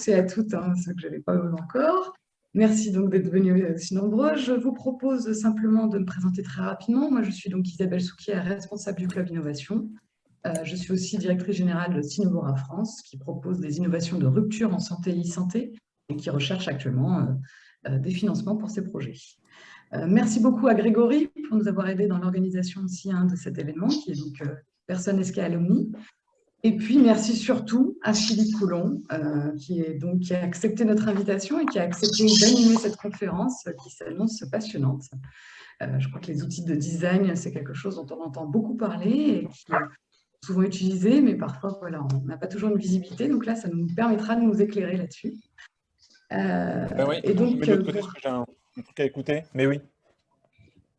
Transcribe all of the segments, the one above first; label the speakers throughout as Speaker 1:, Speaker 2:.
Speaker 1: et à toutes, hein, ceux que je n'avais pas eu encore. Merci donc d'être venus si nombreux. Je vous propose simplement de me présenter très rapidement. Moi, je suis donc Isabelle Souquier, responsable du Club Innovation. Je suis aussi directrice générale de Synovora France, qui propose des innovations de rupture en santé et e-santé et qui recherche actuellement des financements pour ces projets. Merci beaucoup à Grégory pour nous avoir aidés dans l'organisation aussi de cet événement, qui est donc Personnes SK Alumni. Et puis, merci surtout à Philippe Coulon, qui a accepté notre invitation et qui a accepté d'animer cette conférence qui s'annonce passionnante. Je crois que les outils de design, c'est quelque chose dont on entend beaucoup parler et qui est souvent utilisé, mais parfois, voilà, on n'a pas toujours une visibilité. Donc là, ça nous permettra de nous éclairer là-dessus.
Speaker 2: Oui,
Speaker 1: et donc,
Speaker 2: de l'autre côté, parce que j'ai un truc à écouter, mais oui.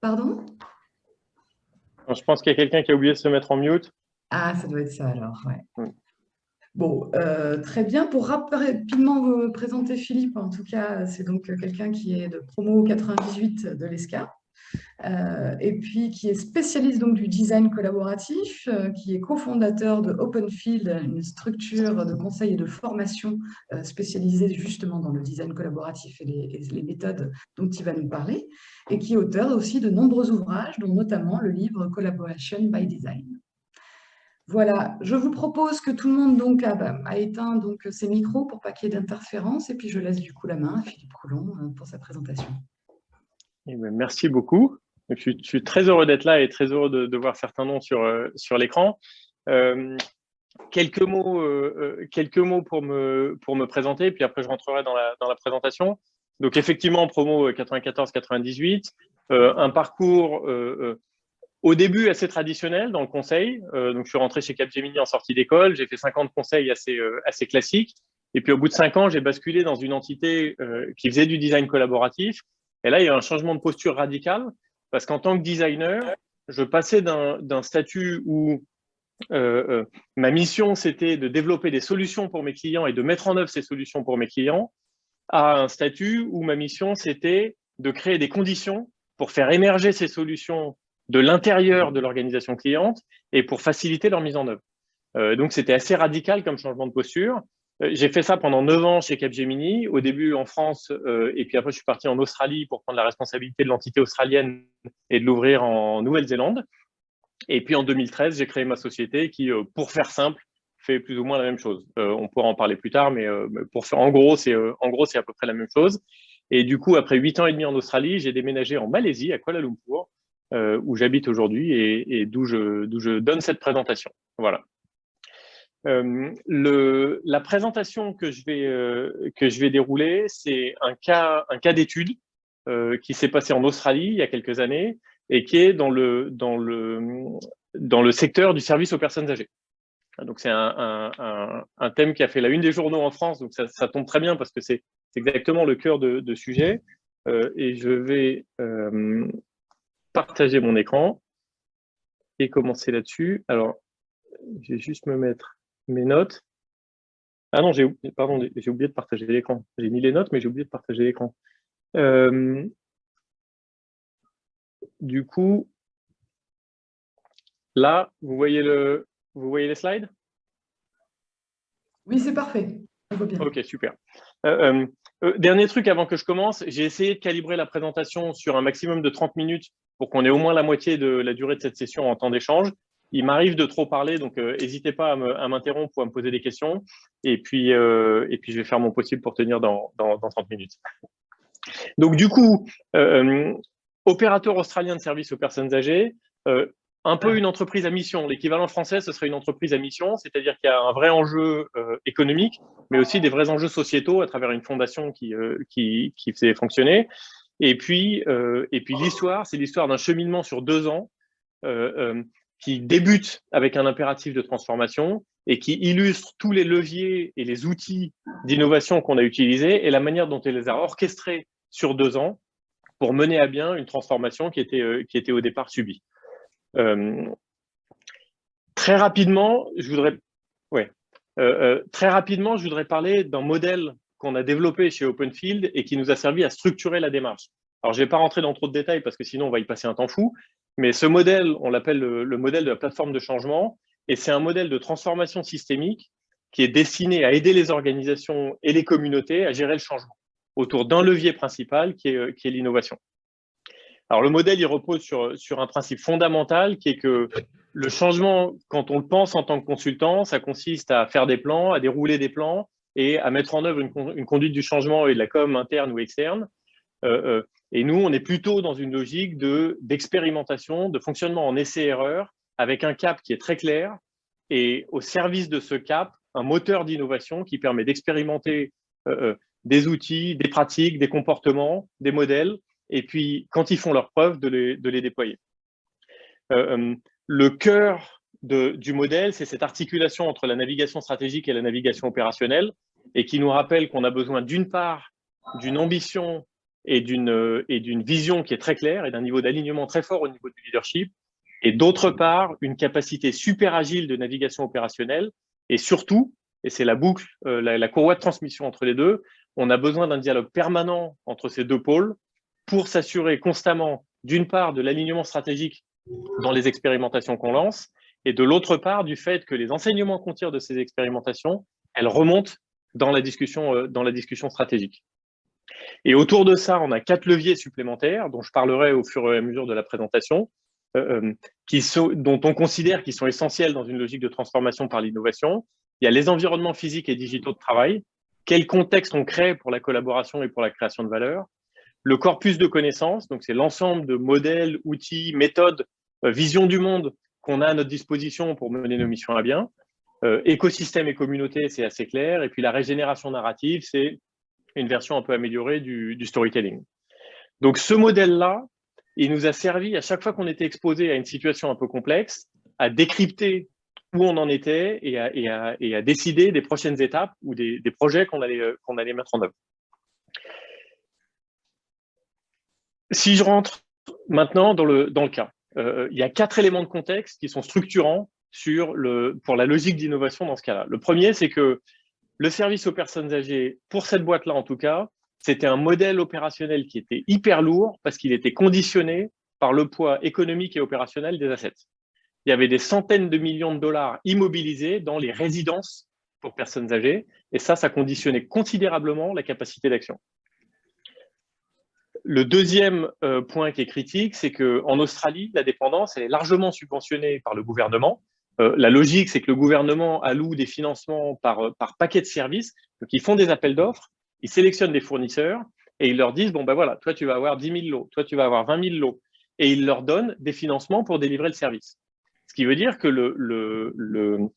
Speaker 1: Pardon?
Speaker 3: Je pense qu'il y a quelqu'un qui a oublié de se mettre en mute.
Speaker 1: Ah, ça doit être ça alors, ouais. Bon, très bien. Pour rapidement vous présenter Philippe, en tout cas, c'est donc quelqu'un qui est de promo 98 de l'ESCA, et puis qui est spécialiste donc du design collaboratif, qui est cofondateur de Openfield, une structure de conseil et de formation spécialisée justement dans le design collaboratif et les méthodes dont il va nous parler, et qui est auteur aussi de nombreux ouvrages, dont notamment le livre Collaboration by Design. Voilà, je vous propose que tout le monde donc a éteint donc ses micros pour pas qu'il y ait d'interférence, et puis je laisse du coup la main à Philippe Coulon pour sa présentation.
Speaker 3: Merci beaucoup. Je suis très heureux d'être là et très heureux de voir certains noms sur l'écran. Quelques mots pour me présenter, puis après je rentrerai dans la présentation. Donc effectivement, promo 94-98, un parcours au début assez traditionnel dans le conseil. Donc je suis rentré chez Capgemini en sortie d'école, j'ai fait 5 ans de conseil assez classique. Et puis au bout de 5 ans, j'ai basculé dans une entité qui faisait du design collaboratif. Et là, il y a un changement de posture radical parce qu'en tant que designer, je passais d'un statut où ma mission, c'était de développer des solutions pour mes clients et de mettre en œuvre ces solutions pour mes clients, à un statut où ma mission, c'était de créer des conditions pour faire émerger ces solutions de l'intérieur de l'organisation cliente et pour faciliter leur mise en œuvre. Donc, c'était assez radical comme changement de posture. J'ai fait ça pendant 9 ans chez Capgemini, au début en France, et puis après, je suis parti en Australie pour prendre la responsabilité de l'entité australienne et de l'ouvrir en Nouvelle-Zélande. Et puis en 2013, j'ai créé ma société qui, pour faire simple, fait plus ou moins la même chose. On pourra en parler plus tard, mais en gros, c'est à peu près la même chose. Et du coup, après 8 ans et demi en Australie, j'ai déménagé en Malaisie, à Kuala Lumpur, où j'habite aujourd'hui et d'où je donne cette présentation. Voilà. La présentation que je vais dérouler, c'est un cas d'étude qui s'est passé en Australie il y a quelques années et qui est dans le secteur du service aux personnes âgées. Donc, c'est un thème qui a fait la une des journaux en France, donc ça tombe très bien parce que c'est exactement le cœur de sujet. Et je vais partager mon écran et commencer là-dessus. Alors, je vais juste me mettre mes notes. Ah non, j'ai oublié de partager l'écran. J'ai mis les notes, mais j'ai oublié de partager l'écran. Du coup, là, vous voyez les slides?
Speaker 1: Oui, c'est parfait. On voit bien.
Speaker 3: Ok, super. Dernier truc avant que je commence, j'ai essayé de calibrer la présentation sur un maximum de 30 minutes pour qu'on ait au moins la moitié de la durée de cette session en temps d'échange. Il m'arrive de trop parler, donc n'hésitez pas à m'interrompre ou à me poser des questions. Et puis, je vais faire mon possible pour tenir dans 30 minutes. Donc, du coup, opérateur australien de services aux personnes âgées, un peu une entreprise à mission. L'équivalent français, ce serait une entreprise à mission, c'est-à-dire qu'il y a un vrai enjeu économique, mais aussi des vrais enjeux sociétaux à travers une fondation qui faisait fonctionner. Et puis l'histoire, c'est l'histoire d'un cheminement sur 2 ans qui débute avec un impératif de transformation et qui illustre tous les leviers et les outils d'innovation qu'on a utilisés et la manière dont elle les a orchestrés sur 2 ans pour mener à bien une transformation qui était au départ subie. Très rapidement, je voudrais parler d'un modèle qu'on a développé chez Openfield et qui nous a servi à structurer la démarche. Alors, je ne vais pas rentrer dans trop de détails parce que sinon, on va y passer un temps fou. Mais ce modèle, on l'appelle le modèle de la plateforme de changement. Et c'est un modèle de transformation systémique qui est destiné à aider les organisations et les communautés à gérer le changement autour d'un levier principal qui est l'innovation. Alors, le modèle, il repose sur un principe fondamental qui est que le changement, quand on le pense en tant que consultant, ça consiste à faire des plans, à dérouler des plans et à mettre en œuvre une conduite du changement et de la com interne ou externe. Et nous, on est plutôt dans une logique d'expérimentation, de fonctionnement en essai-erreur, avec un cap qui est très clair et au service de ce cap, un moteur d'innovation qui permet d'expérimenter des outils, des pratiques, des comportements, des modèles, et puis, quand ils font leurs preuves, de les déployer. Le cœur du modèle, c'est cette articulation entre la navigation stratégique et la navigation opérationnelle, et qui nous rappelle qu'on a besoin d'une part d'une ambition et d'une vision qui est très claire, et d'un niveau d'alignement très fort au niveau du leadership, et d'autre part, une capacité super agile de navigation opérationnelle, et surtout, et c'est la boucle, la courroie de transmission entre les deux, on a besoin d'un dialogue permanent entre ces deux pôles, pour s'assurer constamment, d'une part, de l'alignement stratégique dans les expérimentations qu'on lance, et de l'autre part, du fait que les enseignements qu'on tire de ces expérimentations, elles remontent dans la discussion stratégique. Et autour de ça, on a 4 leviers supplémentaires, dont je parlerai au fur et à mesure de la présentation, dont on considère qu'ils sont essentiels dans une logique de transformation par l'innovation. Il y a les environnements physiques et digitaux de travail, quel contexte on crée pour la collaboration et pour la création de valeur. Le corpus de connaissances, donc c'est l'ensemble de modèles, outils, méthodes, vision du monde qu'on a à notre disposition pour mener nos missions à bien. Écosystème et communauté, c'est assez clair. Et puis la régénération narrative, c'est une version un peu améliorée du storytelling. Donc ce modèle-là, il nous a servi à chaque fois qu'on était exposé à une situation un peu complexe, à décrypter où on en était et à décider des prochaines étapes ou des projets qu'on allait mettre en œuvre. Si je rentre maintenant dans le cas, il y a 4 éléments de contexte qui sont structurants pour la logique d'innovation dans ce cas-là. Le premier, c'est que le service aux personnes âgées, pour cette boîte-là en tout cas, c'était un modèle opérationnel qui était hyper lourd parce qu'il était conditionné par le poids économique et opérationnel des assets. Il y avait des centaines de millions de dollars immobilisés dans les résidences pour personnes âgées, et ça conditionnait considérablement la capacité d'action. Le deuxième point qui est critique, c'est qu'en Australie, la dépendance elle est largement subventionnée par le gouvernement. La logique, c'est que le gouvernement alloue des financements par paquet de services. Donc, ils font des appels d'offres, ils sélectionnent des fournisseurs et ils leur disent, bon, ben voilà, toi, tu vas avoir 10 000 lots, toi, tu vas avoir 20 000 lots. Et ils leur donnent des financements pour délivrer le service. Ce qui veut dire que le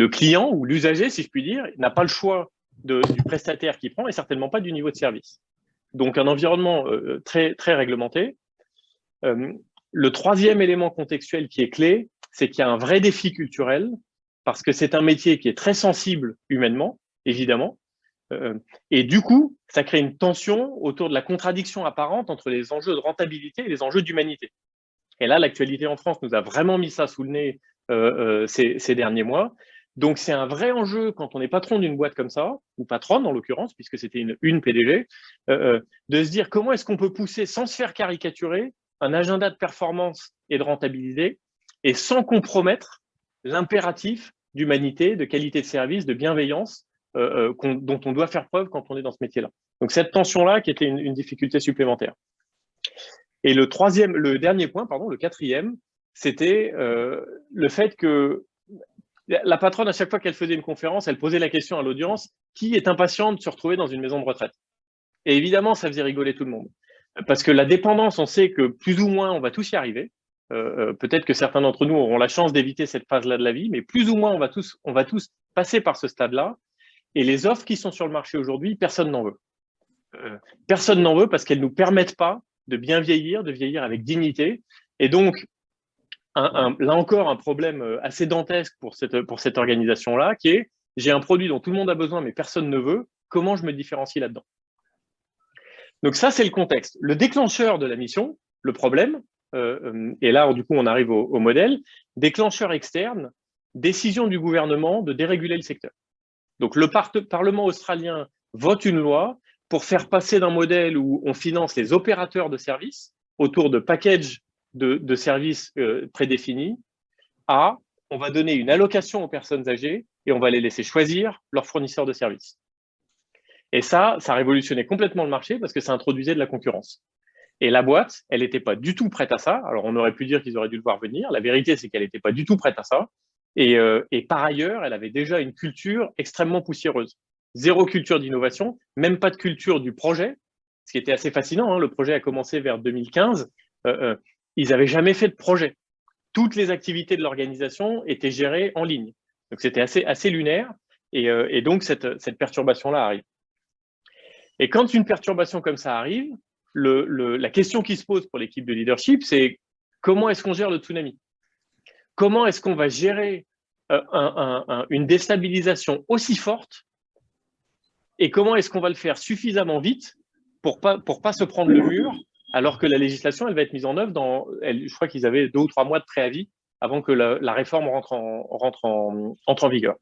Speaker 3: client ou l'usager, si je puis dire, n'a pas le choix du prestataire qu'il prend et certainement pas du niveau de service. Donc, un environnement très, très réglementé. Le troisième élément contextuel qui est clé, c'est qu'il y a un vrai défi culturel parce que c'est un métier qui est très sensible humainement, évidemment. Et du coup, ça crée une tension autour de la contradiction apparente entre les enjeux de rentabilité et les enjeux d'humanité. Et là, l'actualité en France nous a vraiment mis ça sous le nez ces derniers mois. Donc, c'est un vrai enjeu quand on est patron d'une boîte comme ça, ou patronne en l'occurrence, puisque c'était une PDG, de se dire comment est-ce qu'on peut pousser sans se faire caricaturer un agenda de performance et de rentabilité et sans compromettre l'impératif d'humanité, de qualité de service, de bienveillance dont on doit faire preuve quand on est dans ce métier-là. Donc, cette tension-là qui était une difficulté supplémentaire. Et le dernier point, le quatrième, c'était le fait que la patronne, à chaque fois qu'elle faisait une conférence, elle posait la question à l'audience, qui est impatient de se retrouver dans une maison de retraite? Et évidemment, ça faisait rigoler tout le monde. Parce que la dépendance, on sait que plus ou moins, on va tous y arriver. Peut-être que certains d'entre nous auront la chance d'éviter cette phase-là de la vie, mais plus ou moins, on va tous passer par ce stade-là. Et les offres qui sont sur le marché aujourd'hui, personne n'en veut. Personne n'en veut parce qu'elles ne nous permettent pas de bien vieillir, de vieillir avec dignité. Et donc, là encore, un problème assez dantesque pour cette organisation-là, qui est, j'ai un produit dont tout le monde a besoin, mais personne ne veut, comment je me différencie là-dedans? Donc ça, c'est le contexte. Le déclencheur de la mission, le problème, et là, du coup, on arrive au modèle, déclencheur externe, décision du gouvernement de déréguler le secteur. Donc, le Parlement australien vote une loi pour faire passer d'un modèle où on finance les opérateurs de services autour de packages de services prédéfinis à on va donner une allocation aux personnes âgées et on va les laisser choisir leur fournisseur de services. Et ça révolutionnait complètement le marché parce que ça introduisait de la concurrence. Et la boîte, elle n'était pas du tout prête à ça. Alors, on aurait pu dire qu'ils auraient dû le voir venir. La vérité, c'est qu'elle n'était pas du tout prête à ça. Et par ailleurs, elle avait déjà une culture extrêmement poussiéreuse. Zéro culture d'innovation, même pas de culture du projet, ce qui était assez fascinant. Le projet a commencé vers 2015. Ils n'avaient jamais fait de projet. Toutes les activités de l'organisation étaient gérées en ligne. Donc, c'était assez lunaire. Et donc, cette perturbation-là arrive. Et quand une perturbation comme ça arrive, la question qui se pose pour l'équipe de leadership, c'est comment est-ce qu'on gère le tsunami? Comment est-ce qu'on va gérer une déstabilisation aussi forte et comment est-ce qu'on va le faire suffisamment vite pour pas se prendre le mur alors que la législation, elle va être mise en œuvre je crois qu'ils avaient 2 ou 3 mois de préavis avant que la réforme rentre en vigueur.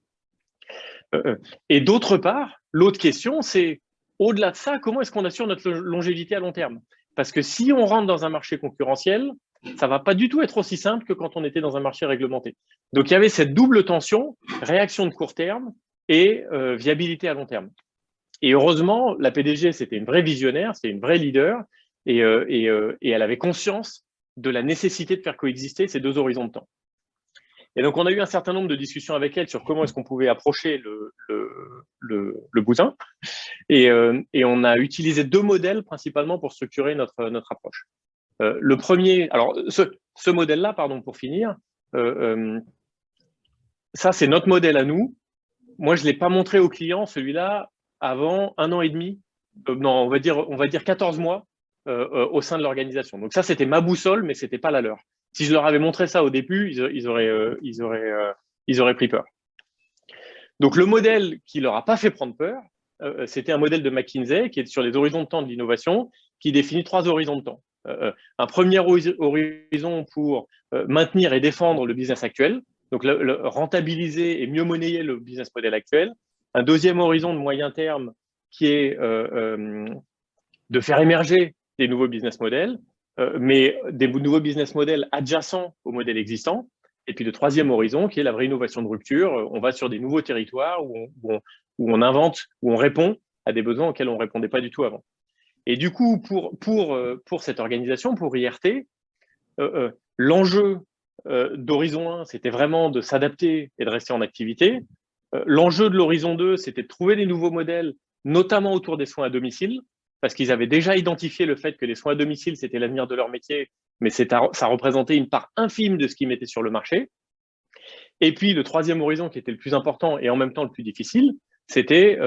Speaker 3: Et d'autre part, l'autre question, c'est au-delà de ça, comment est-ce qu'on assure notre longévité à long terme? Parce que si on rentre dans un marché concurrentiel, ça ne va pas du tout être aussi simple que quand on était dans un marché réglementé. Donc, il y avait cette double tension, réaction de court terme et viabilité à long terme. Et heureusement, la PDG, c'était une vraie visionnaire, c'était une vraie leader et elle avait conscience de la nécessité de faire coexister ces 2 horizons de temps. Et donc, on a eu un certain nombre de discussions avec elle sur comment est-ce qu'on pouvait approcher le bousin. Et on a utilisé 2 modèles principalement pour structurer notre approche. Le premier, alors ce modèle-là, pardon, pour finir, ça, c'est notre modèle à nous. Moi, je ne l'ai pas montré aux clients, celui-là, avant 1 an et demi, non, on va dire 14 mois au sein de l'organisation. Donc ça, c'était ma boussole, mais ce n'était pas la leur. Si je leur avais montré ça au début, ils auraient pris peur. Donc, le modèle qui leur a pas fait prendre peur, c'était un modèle de McKinsey qui est sur les horizons de temps de l'innovation, qui définit 3 horizons de temps. Un premier horizon pour maintenir et défendre le business actuel, donc rentabiliser et mieux monnayer le business model actuel. Un deuxième horizon de moyen terme qui est de faire émerger des nouveaux business models, mais des nouveaux business models adjacents au modèle existant. Et puis le troisième horizon qui est la vraie innovation de rupture. On va sur des nouveaux territoires où on invente, où on répond à des besoins auxquels on ne répondait pas du tout avant. Et du coup, pour cette organisation, pour IRT, l'enjeu d'horizon 1, c'était vraiment de s'adapter et de rester en activité. L'enjeu de l'horizon 2, c'était de trouver des nouveaux modèles, notamment autour des soins à domicile, parce qu'ils avaient déjà identifié le fait que les soins à domicile, c'était l'avenir de leur métier, mais ça représentait une part infime de ce qu'ils mettaient sur le marché. Et puis, le troisième horizon, qui était le plus important et en même temps le plus difficile, c'était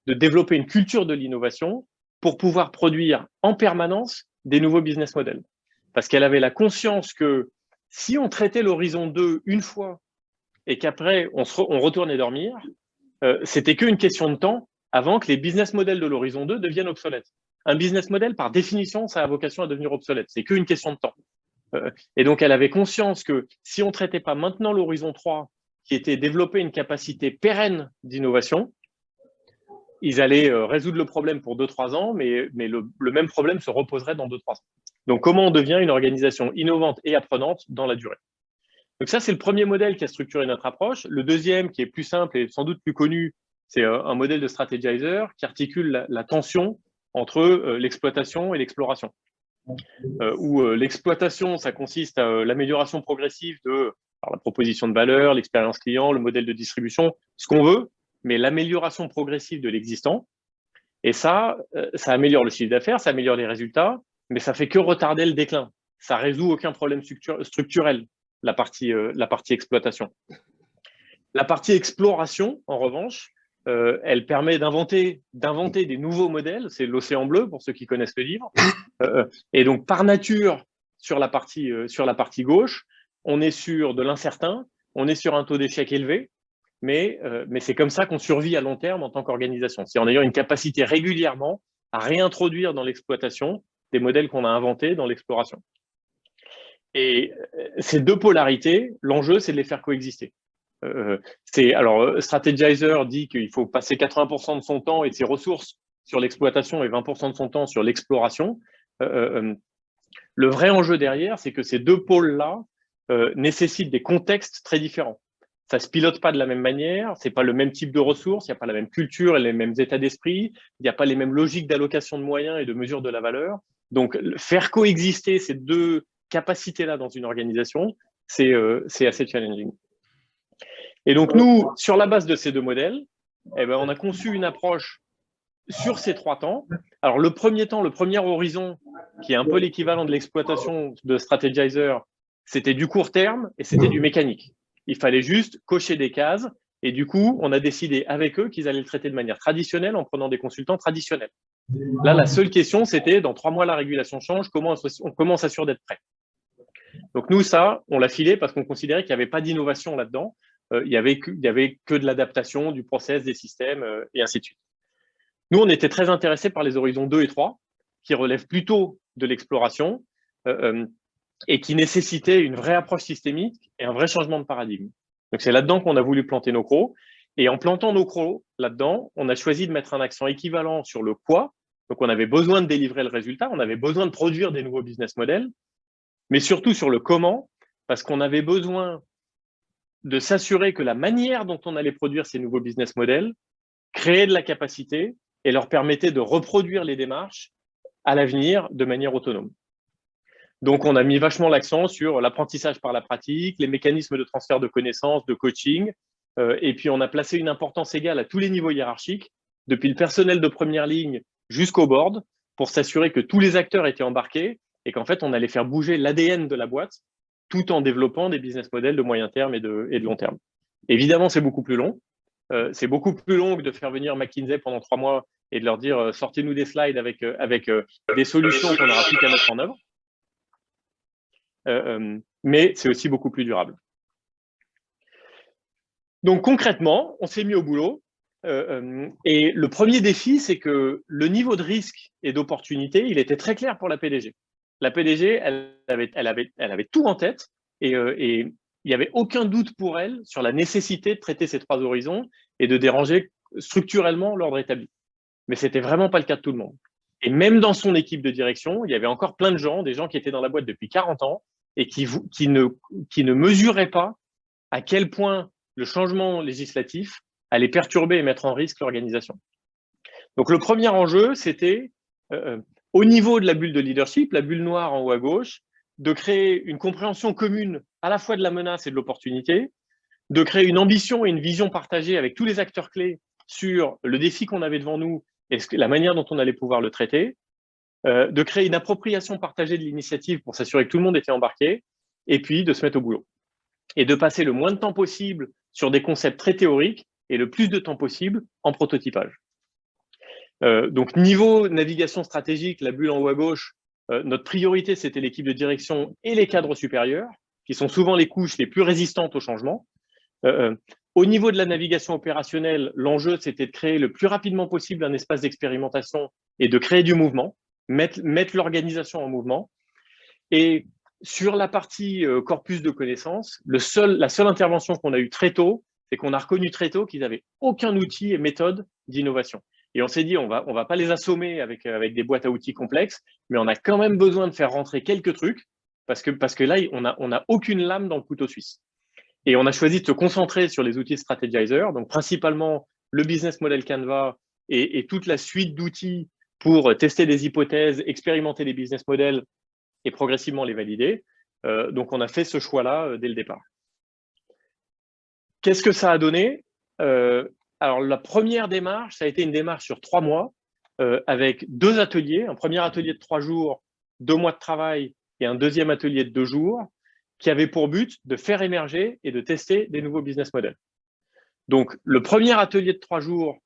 Speaker 3: de développer une culture de l'innovation pour pouvoir produire en permanence des nouveaux business models. Parce qu'elle avait la conscience que si on traitait l'horizon 2 une fois et qu'après, on retournait dormir, c'était qu'une question de temps avant que les business models de l'horizon 2 deviennent obsolètes. Un business model, par définition, ça a vocation à devenir obsolète. C'est qu'une question de temps. Et donc, elle avait conscience que si on ne traitait pas maintenant l'horizon 3, qui était développer une capacité pérenne d'innovation, ils allaient résoudre le problème pour 2-3 ans, mais le même problème se reposerait dans 2-3 ans. Donc, comment on devient une organisation innovante et apprenante dans la durée? Donc ça, c'est le premier modèle qui a structuré notre approche. Le deuxième, qui est plus simple et sans doute plus connu, c'est un modèle de strategizer qui articule la tension entre l'exploitation et l'exploration. Où l'exploitation, ça consiste à l'amélioration progressive de la proposition de valeur, l'expérience client, le modèle de distribution, ce qu'on veut, mais l'amélioration progressive de l'existant. Et ça améliore le chiffre d'affaires, ça améliore les résultats, mais ça fait que retarder le déclin. Ça résout aucun problème structurel, la partie exploitation. La partie exploration, en revanche, elle permet d'inventer des nouveaux modèles. C'est l'océan bleu, pour ceux qui connaissent le livre. Et donc, par nature, sur la partie gauche, on est sur de l'incertain, on est sur un taux d'échec élevé, mais c'est comme ça qu'on survit à long terme en tant qu'organisation. C'est en ayant une capacité régulièrement à réintroduire dans l'exploitation des modèles qu'on a inventés dans l'exploration. Et ces 2 polarités, l'enjeu, c'est de les faire coexister. Alors, Strategizer dit qu'il faut passer 80% de son temps et de ses ressources sur l'exploitation et 20% de son temps sur l'exploration. Le vrai enjeu derrière, c'est que ces 2 pôles-là nécessitent des contextes très différents. ça ne se pilote pas de la même manière, ce n'est pas le même type de ressources, il n'y a pas la même culture et les mêmes états d'esprit, il n'y a pas les mêmes logiques d'allocation de moyens et de mesure de la valeur. Donc, faire coexister ces deux capacités-là dans une organisation, c'est assez challenging. Et donc, nous, sur la base de ces deux modèles, eh ben, on a conçu une approche sur ces 3 temps. Alors, le premier temps, le premier horizon, qui est un peu l'équivalent de l'exploitation de Strategizer, c'était du court terme et c'était du mécanique. Il fallait juste cocher des cases. Et du coup, on a décidé avec eux qu'ils allaient le traiter de manière traditionnelle en prenant des consultants traditionnels. Là, la seule question, c'était dans 3 mois, la régulation change, comment on s'assure d'être prêt? Donc nous, ça, on l'a filé parce qu'on considérait qu'il n'y avait pas d'innovation là-dedans. Il y avait que de l'adaptation du process, des systèmes et ainsi de suite. Nous, on était très intéressés par les horizons 2 et 3, qui relèvent plutôt de l'exploration et qui nécessitaient une vraie approche systémique et un vrai changement de paradigme. Donc c'est là-dedans qu'on a voulu planter nos crocs. Et en plantant nos crocs là-dedans, on a choisi de mettre un accent équivalent sur le quoi. Donc on avait besoin de délivrer le résultat, on avait besoin de produire des nouveaux business models, mais surtout sur le comment, parce qu'on avait besoin de s'assurer que la manière dont on allait produire ces nouveaux business models créait de la capacité et leur permettait de reproduire les démarches à l'avenir de manière autonome. Donc, on a mis vachement l'accent sur l'apprentissage par la pratique, les mécanismes de transfert de connaissances, de coaching, et puis on a placé une importance égale à tous les niveaux hiérarchiques, depuis le personnel de première ligne jusqu'au board, pour s'assurer que tous les acteurs étaient embarqués et qu'en fait, on allait faire bouger l'ADN de la boîte tout en développant des business models de moyen terme et de long terme. Évidemment, c'est beaucoup plus long. C'est beaucoup plus long que de faire venir McKinsey pendant 3 mois et de leur dire sortez-nous des slides avec des solutions qu'on n'aura plus qu'à mettre en œuvre. Mais c'est aussi beaucoup plus durable. Donc concrètement, on s'est mis au boulot. Et le premier défi, c'est que le niveau de risque et d'opportunité, il était très clair pour la PDG. La PDG, elle avait tout en tête et il n'y avait aucun doute pour elle sur la nécessité de traiter ces 3 horizons et de déranger structurellement l'ordre établi. Mais ce n'était vraiment pas le cas de tout le monde. Et même dans son équipe de direction, il y avait encore plein de gens, des gens qui étaient dans la boîte depuis 40 ans et qui ne mesuraient pas à quel point le changement législatif allait perturber et mettre en risque l'organisation. Donc le premier enjeu, c'était au niveau de la bulle de leadership, la bulle noire en haut à gauche, de créer une compréhension commune à la fois de la menace et de l'opportunité, de créer une ambition et une vision partagée avec tous les acteurs clés sur le défi qu'on avait devant nous et la manière dont on allait pouvoir le traiter, de créer une appropriation partagée de l'initiative pour s'assurer que tout le monde était embarqué, et puis de se mettre au boulot. Et de passer le moins de temps possible sur des concepts très théoriques et le plus de temps possible en prototypage. Donc, niveau navigation stratégique, la bulle en haut à gauche, notre priorité, c'était l'équipe de direction et les cadres supérieurs, qui sont souvent les couches les plus résistantes au changement. Au niveau de la navigation opérationnelle, l'enjeu, c'était de créer le plus rapidement possible un espace d'expérimentation et de créer du mouvement, mettre l'organisation en mouvement. Et sur la partie corpus de connaissances, la seule intervention qu'on a eue très tôt, c'est qu'on a reconnu très tôt qu'ils n'avaient aucun outil et méthode d'innovation. Et on s'est dit, on va pas les assommer avec des boîtes à outils complexes, mais on a quand même besoin de faire rentrer quelques trucs, parce que là, on n'a aucune lame dans le couteau suisse. Et on a choisi de se concentrer sur les outils Strategizer, donc principalement le business model Canva et toute la suite d'outils pour tester des hypothèses, expérimenter des business models et progressivement les valider. Donc, on a fait ce choix-là dès le départ. Qu'est-ce que ça a donné? Alors, la première démarche, ça a été une démarche sur 3 mois avec 2 ateliers. Un premier atelier de 3 jours, 2 mois de travail et un deuxième atelier de 2 jours qui avait pour but de faire émerger et de tester des nouveaux business models. Donc, le premier atelier de 3 jours,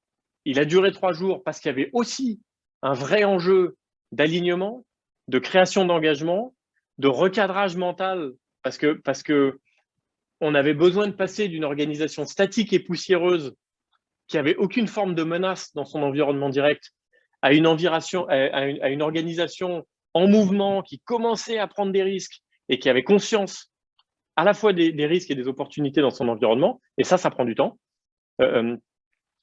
Speaker 3: il a duré 3 jours parce qu'il y avait aussi un vrai enjeu d'alignement, de création d'engagement, de recadrage mental, parce que on avait besoin de passer d'une organisation statique et poussiéreuse qui avait aucune forme de menace dans son environnement direct à une organisation en mouvement qui commençait à prendre des risques et qui avait conscience à la fois des risques et des opportunités dans son environnement. Et ça prend du temps.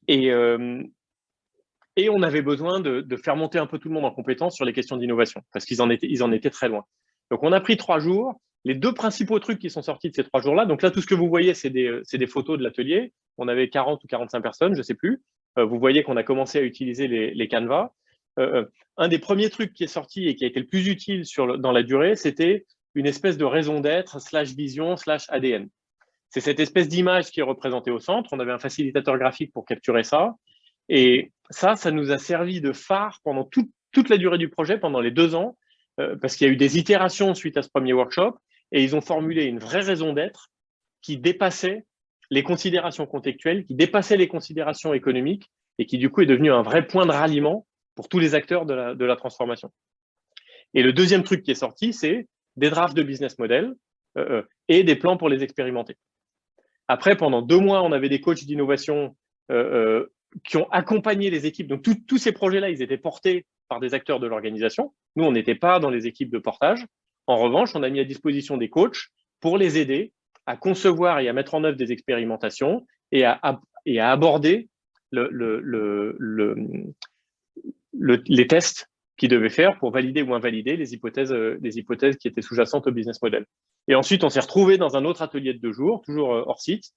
Speaker 3: Et on avait besoin de faire monter un peu tout le monde en compétence sur les questions d'innovation, parce qu'ils en étaient très loin. Donc, on a pris 3 jours les deux principaux trucs qui sont sortis de ces 3 jours-là, donc là, tout ce que vous voyez, c'est des photos de l'atelier. On avait 40 ou 45 personnes, je ne sais plus. Vous voyez qu'on a commencé à utiliser les canevas. Un des premiers trucs qui est sorti et qui a été le plus utile dans la durée, c'était une espèce de raison d'être /vision /ADN. C'est cette espèce d'image qui est représentée au centre. On avait un facilitateur graphique pour capturer ça. Et ça nous a servi de phare pendant toute la durée du projet, pendant les 2 ans, parce qu'il y a eu des itérations suite à ce premier workshop, et ils ont formulé une vraie raison d'être qui dépassait les considérations contextuelles, qui dépassait les considérations économiques, et qui du coup est devenu un vrai point de ralliement pour tous les acteurs de la transformation. Et le deuxième truc qui est sorti, c'est des drafts de business model et des plans pour les expérimenter. Après, pendant 2 mois, on avait des coachs d'innovation qui ont accompagné les équipes. Donc, tous ces projets-là, ils étaient portés par des acteurs de l'organisation. Nous, on n'était pas dans les équipes de portage. En revanche, on a mis à disposition des coachs pour les aider à concevoir et à mettre en œuvre des expérimentations et à aborder les tests qu'ils devaient faire pour valider ou invalider les hypothèses qui étaient sous-jacentes au business model. Et ensuite, on s'est retrouvés dans un autre atelier de 2 jours, toujours hors site,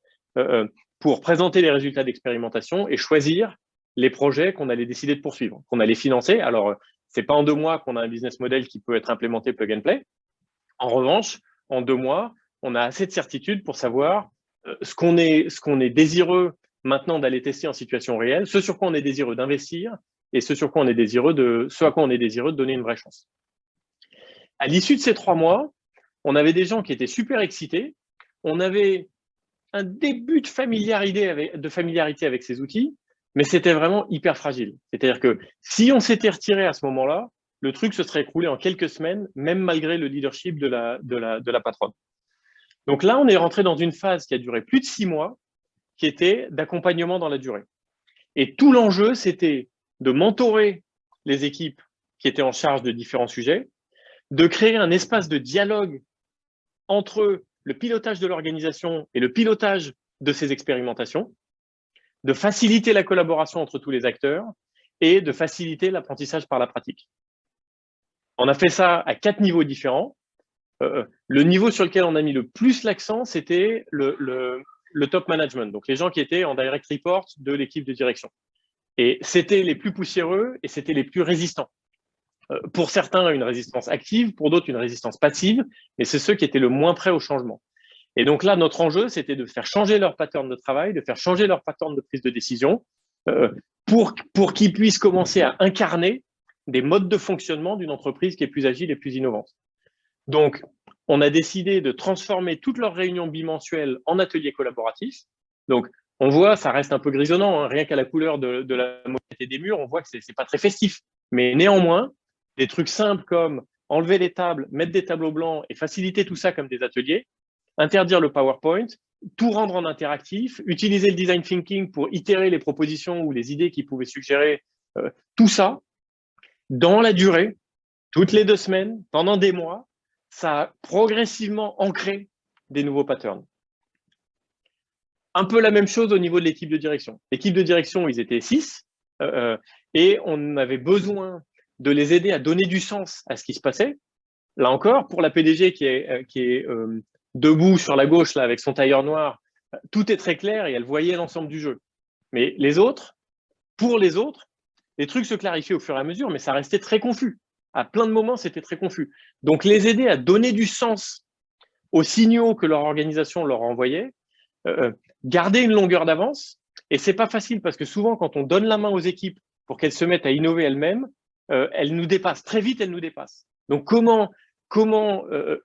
Speaker 3: pour présenter les résultats d'expérimentation et choisir les projets qu'on allait décider de poursuivre, qu'on allait financer. Alors, c'est pas en 2 mois qu'on a un business model qui peut être implémenté plug and play. En revanche, en 2 mois, on a assez de certitude pour savoir ce qu'on est désireux maintenant d'aller tester en situation réelle, ce sur quoi on est désireux d'investir et ce à quoi on est désireux de donner une vraie chance. À l'issue de ces 3 mois, on avait des gens qui étaient super excités. On avait un début de familiarité avec ces outils, mais c'était vraiment hyper fragile. C'est-à-dire que si on s'était retiré à ce moment-là, le truc se serait écroulé en quelques semaines, même malgré le leadership de la patronne. Donc là, on est rentré dans une phase qui a duré plus de 6 mois, qui était d'accompagnement dans la durée. Et tout l'enjeu, c'était de mentorer les équipes qui étaient en charge de différents sujets, de créer un espace de dialogue entre le pilotage de l'organisation et le pilotage de ces expérimentations, de faciliter la collaboration entre tous les acteurs et de faciliter l'apprentissage par la pratique. On a fait ça à 4 niveaux différents. Le niveau sur lequel on a mis le plus l'accent, c'était le top management, donc les gens qui étaient en direct report de l'équipe de direction. Et c'était les plus poussiéreux et c'était les plus résistants. Pour certains, une résistance active, pour d'autres, une résistance passive, mais c'est ceux qui étaient le moins prêts au changement. Et donc là, notre enjeu, c'était de faire changer leur pattern de travail, de faire changer leur pattern de prise de décision pour qu'ils puissent commencer à incarner des modes de fonctionnement d'une entreprise qui est plus agile et plus innovante. Donc, on a décidé de transformer toutes leurs réunions bimensuelles en ateliers collaboratifs. Donc, on voit, ça reste un peu grisonnant, hein, rien qu'à la couleur de la moquette des murs, on voit que c'est pas très festif. Mais néanmoins, des trucs simples comme enlever les tables, mettre des tableaux blancs et faciliter tout ça comme des ateliers, interdire le PowerPoint, tout rendre en interactif, utiliser le design thinking pour itérer les propositions ou les idées qu'ils pouvaient suggérer, tout ça, dans la durée, toutes les 2 semaines, pendant des mois, ça a progressivement ancré des nouveaux patterns. Un peu la même chose au niveau de l'équipe de direction. L'équipe de direction, ils étaient 6 et on avait besoin de les aider à donner du sens à ce qui se passait. Là encore, pour la PDG qui est debout sur la gauche là, avec son tailleur noir, tout est très clair et elle voyait l'ensemble du jeu. Mais pour les autres, les trucs se clarifiaient au fur et à mesure, mais ça restait très confus. À plein de moments, c'était très confus. Donc, les aider à donner du sens aux signaux que leur organisation leur envoyait, garder une longueur d'avance. Et c'est pas facile parce que souvent, quand on donne la main aux équipes pour qu'elles se mettent à innover elles-mêmes, elles nous dépassent. Très vite, elles nous dépassent. Donc, comment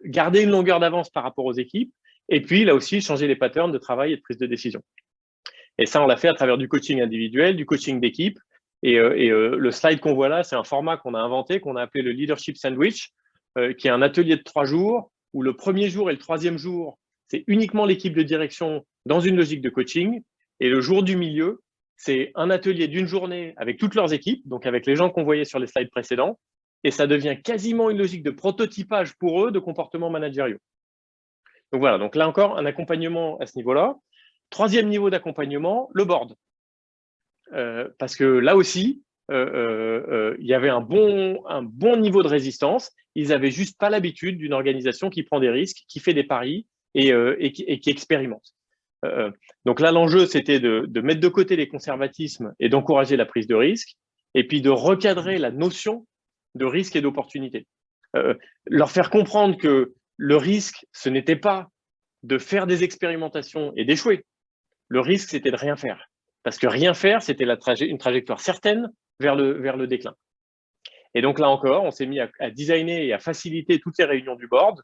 Speaker 3: garder une longueur d'avance par rapport aux équipes et puis, là aussi, changer les patterns de travail et de prise de décision. Et ça, on l'a fait à travers du coaching individuel, du coaching d'équipe. Et le slide qu'on voit là, c'est un format qu'on a inventé, qu'on a appelé le Leadership Sandwich, qui est un atelier de 3 jours, où le premier jour et le 3e jour, c'est uniquement l'équipe de direction dans une logique de coaching. Et le jour du milieu, c'est un atelier d'une journée avec toutes leurs équipes, donc avec les gens qu'on voyait sur les slides précédents. Et ça devient quasiment une logique de prototypage pour eux de comportements managériaux. Donc voilà, donc là encore, un accompagnement à ce niveau-là. 3e niveau d'accompagnement, le board. Parce que là aussi, il y avait un bon niveau de résistance. Ils n'avaient juste pas l'habitude d'une organisation qui prend des risques, qui fait des paris et qui expérimente. Donc là, l'enjeu, c'était de mettre de côté les conservatismes et d'encourager la prise de risque, et puis de recadrer la notion de risque et d'opportunité. Leur faire comprendre que le risque, ce n'était pas de faire des expérimentations et d'échouer. Le risque, c'était de rien faire. Parce que rien faire, c'était une trajectoire certaine vers le déclin. Et donc là encore, on s'est mis à designer et à faciliter toutes les réunions du board.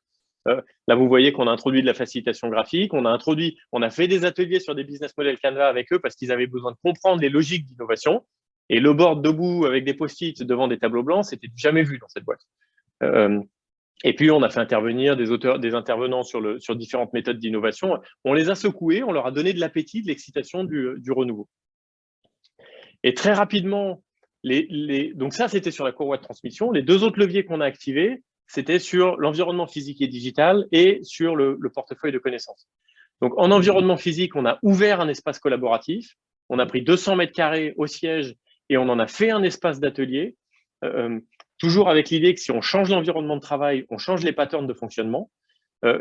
Speaker 3: Là, vous voyez qu'on a introduit de la facilitation graphique, on a fait des ateliers sur des business models Canva avec eux parce qu'ils avaient besoin de comprendre les logiques d'innovation. Et le board debout avec des post-it devant des tableaux blancs, c'était jamais vu dans cette boîte. Et puis, on a fait intervenir des intervenants sur différentes méthodes d'innovation. On les a secoués, on leur a donné de l'appétit, de l'excitation, du renouveau. Et très rapidement, donc ça, c'était sur la courroie de transmission. Les deux autres leviers qu'on a activés, c'était sur l'environnement physique et digital et sur le portefeuille de connaissances. Donc, en environnement physique, on a ouvert un espace collaboratif. On a pris 200 mètres carrés au siège et on en a fait un espace d'atelier, toujours avec l'idée que si on change l'environnement de travail, on change les patterns de fonctionnement.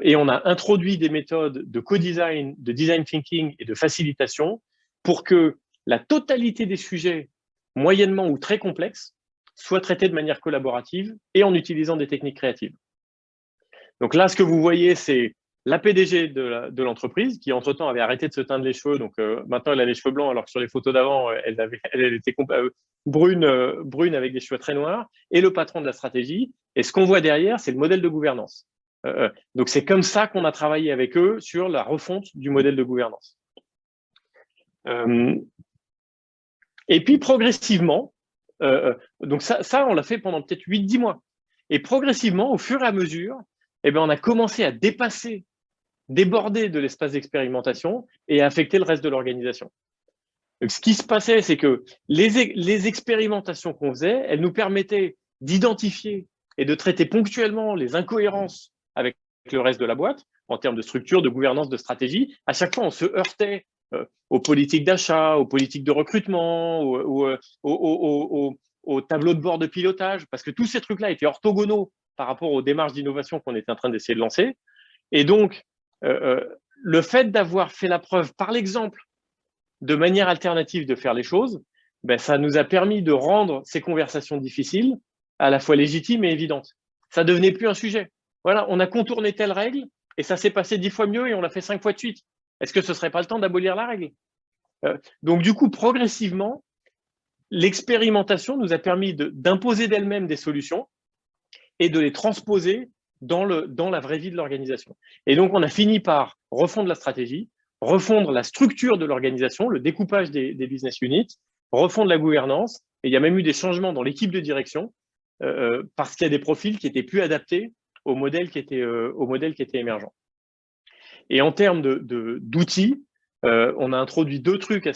Speaker 3: Et on a introduit des méthodes de co-design, de design thinking et de facilitation pour que la totalité des sujets, moyennement ou très complexes, soient traités de manière collaborative et en utilisant des techniques créatives. Donc là, ce que vous voyez, c'est la PDG de l'entreprise qui, entre-temps, avait arrêté de se teindre les cheveux. Donc maintenant, elle a les cheveux blancs, alors que sur les photos d'avant, elle était brune avec des cheveux très noirs, et le patron de la stratégie. Et ce qu'on voit derrière, c'est le modèle de gouvernance. Donc c'est comme ça qu'on a travaillé avec eux sur la refonte du modèle de gouvernance. Et puis progressivement, donc ça on l'a fait pendant peut-être 8-10 mois. Et progressivement, au fur et à mesure, on a commencé à déborder de l'espace d'expérimentation et à affecter le reste de l'organisation. Ce qui se passait, c'est que les expérimentations qu'on faisait, elles nous permettaient d'identifier et de traiter ponctuellement les incohérences avec le reste de la boîte, en termes de structure, de gouvernance, de stratégie. À chaque fois, on se heurtait aux politiques d'achat, aux politiques de recrutement, au tableau de bord de pilotage, parce que tous ces trucs-là étaient orthogonaux par rapport aux démarches d'innovation qu'on était en train d'essayer de lancer. Et donc, le fait d'avoir fait la preuve par l'exemple de manière alternative de faire les choses, ça nous a permis de rendre ces conversations difficiles à la fois légitimes et évidentes. Ça ne devenait plus un sujet. Voilà, on a contourné telle règle et ça s'est passé 10 fois mieux et on l'a fait 5 fois de suite. Est-ce que ce ne serait pas le temps d'abolir la règle? Donc, du coup, progressivement, l'expérimentation nous a permis d'imposer d'elle-même des solutions et de les transposer dans la vraie vie de l'organisation. Et donc, on a fini par refondre la stratégie, refondre la structure de l'organisation, le découpage des business units, refondre la gouvernance. Et il y a même eu des changements dans l'équipe de direction parce qu'il y a des profils qui étaient plus adaptés au modèle qui était émergent. Et en termes d'outils, on a introduit 2 trucs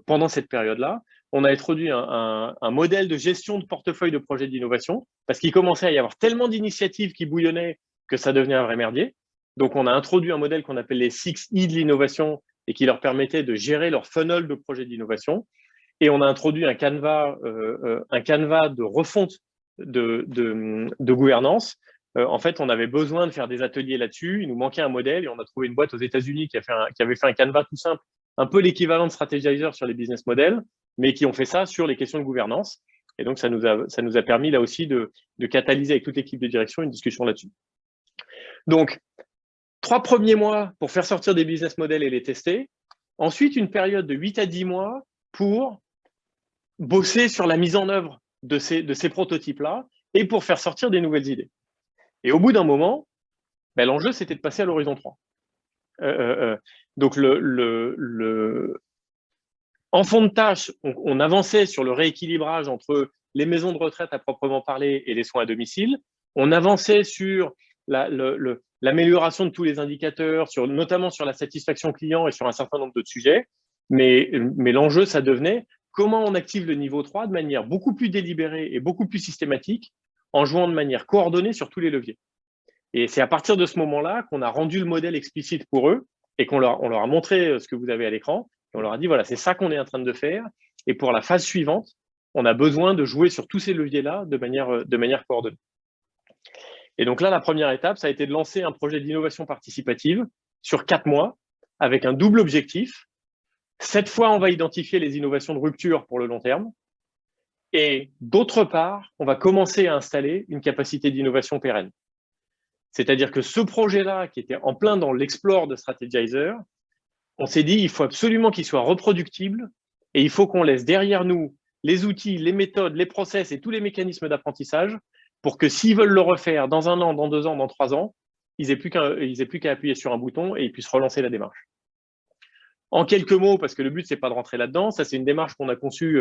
Speaker 3: pendant cette période-là. On a introduit un modèle de gestion de portefeuille de projets d'innovation parce qu'il commençait à y avoir tellement d'initiatives qui bouillonnaient que ça devenait un vrai merdier. Donc, on a introduit un modèle qu'on appelle les 6 I de l'innovation et qui leur permettait de gérer leur funnel de projets d'innovation. Et on a introduit un canevas de refonte de gouvernance. En fait, on avait besoin de faire des ateliers là-dessus. Il nous manquait un modèle et on a trouvé une boîte aux États-Unis qui avait fait un canevas tout simple, un peu l'équivalent de Strategizer sur les business models, mais qui ont fait ça sur les questions de gouvernance. Et donc, ça nous a permis là aussi de catalyser avec toute l'équipe de direction une discussion là-dessus. Donc, 3 premiers mois pour faire sortir des business models et les tester. Ensuite, une période de 8 à 10 mois pour bosser sur la mise en œuvre de ces prototypes-là et pour faire sortir des nouvelles idées. Et au bout d'un moment, l'enjeu, c'était de passer à l'horizon 3. Donc, en fond de tâche, on avançait sur le rééquilibrage entre les maisons de retraite à proprement parler et les soins à domicile. On avançait sur l'amélioration de tous les indicateurs, notamment sur la satisfaction client et sur un certain nombre d'autres sujets. Mais l'enjeu, ça devenait comment on active le niveau 3 de manière beaucoup plus délibérée et beaucoup plus systématique en jouant de manière coordonnée sur tous les leviers. Et c'est à partir de ce moment-là qu'on a rendu le modèle explicite pour eux et on leur a montré ce que vous avez à l'écran. Et on leur a dit, voilà, c'est ça qu'on est en train de faire. Et pour la phase suivante, on a besoin de jouer sur tous ces leviers-là de manière coordonnée. Et donc là, la première étape, ça a été de lancer un projet d'innovation participative sur 4 mois avec un double objectif. Cette fois, on va identifier les innovations de rupture pour le long terme. Et d'autre part, on va commencer à installer une capacité d'innovation pérenne. C'est-à-dire que ce projet-là, qui était en plein dans l'explore de Strategizer, on s'est dit il faut absolument qu'il soit reproductible et il faut qu'on laisse derrière nous les outils, les méthodes, les process et tous les mécanismes d'apprentissage pour que s'ils veulent le refaire dans 1 an, dans 2 ans, dans 3 ans, ils n'aient plus qu'à appuyer sur un bouton et ils puissent relancer la démarche. En quelques mots, parce que le but, c'est pas de rentrer là-dedans, ça c'est une démarche qu'on a conçue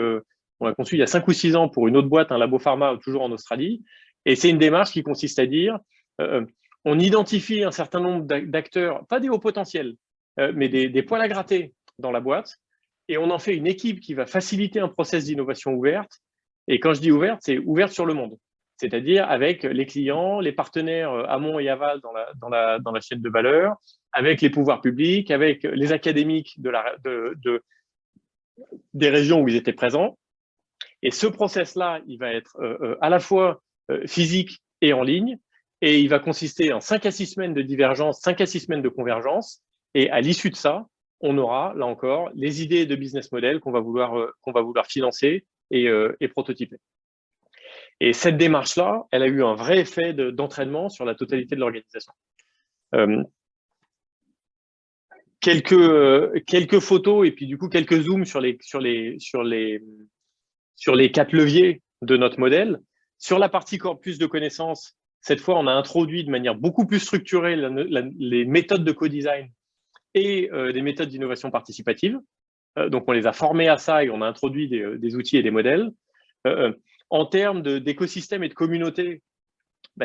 Speaker 3: il y a 5 ou 6 ans pour une autre boîte, un labo pharma, toujours en Australie. Et c'est une démarche qui consiste à dire, on identifie un certain nombre d'acteurs, pas des hauts potentiels, mais des poils à gratter dans la boîte, et on en fait une équipe qui va faciliter un process d'innovation ouverte. Et quand je dis ouverte, c'est ouverte sur le monde. C'est-à-dire avec les clients, les partenaires amont et aval dans la chaîne de valeur, avec les pouvoirs publics, avec les académiques des régions où ils étaient présents. Et ce process-là, il va être à la fois physique et en ligne, et il va consister en 5 à 6 semaines de divergence, 5 à 6 semaines de convergence, et à l'issue de ça, on aura, là encore, les idées de business model qu'on va vouloir financer et prototyper. Et cette démarche-là, elle a eu un vrai effet d'entraînement sur la totalité de l'organisation. Quelques photos et puis du coup quelques zooms sur les 4 leviers de notre modèle. Sur la partie corpus de connaissances, cette fois, on a introduit de manière beaucoup plus structurée les méthodes de co-design et des méthodes d'innovation participative. Donc, on les a formés à ça et on a introduit des outils et des modèles. En termes d'écosystème et de communauté,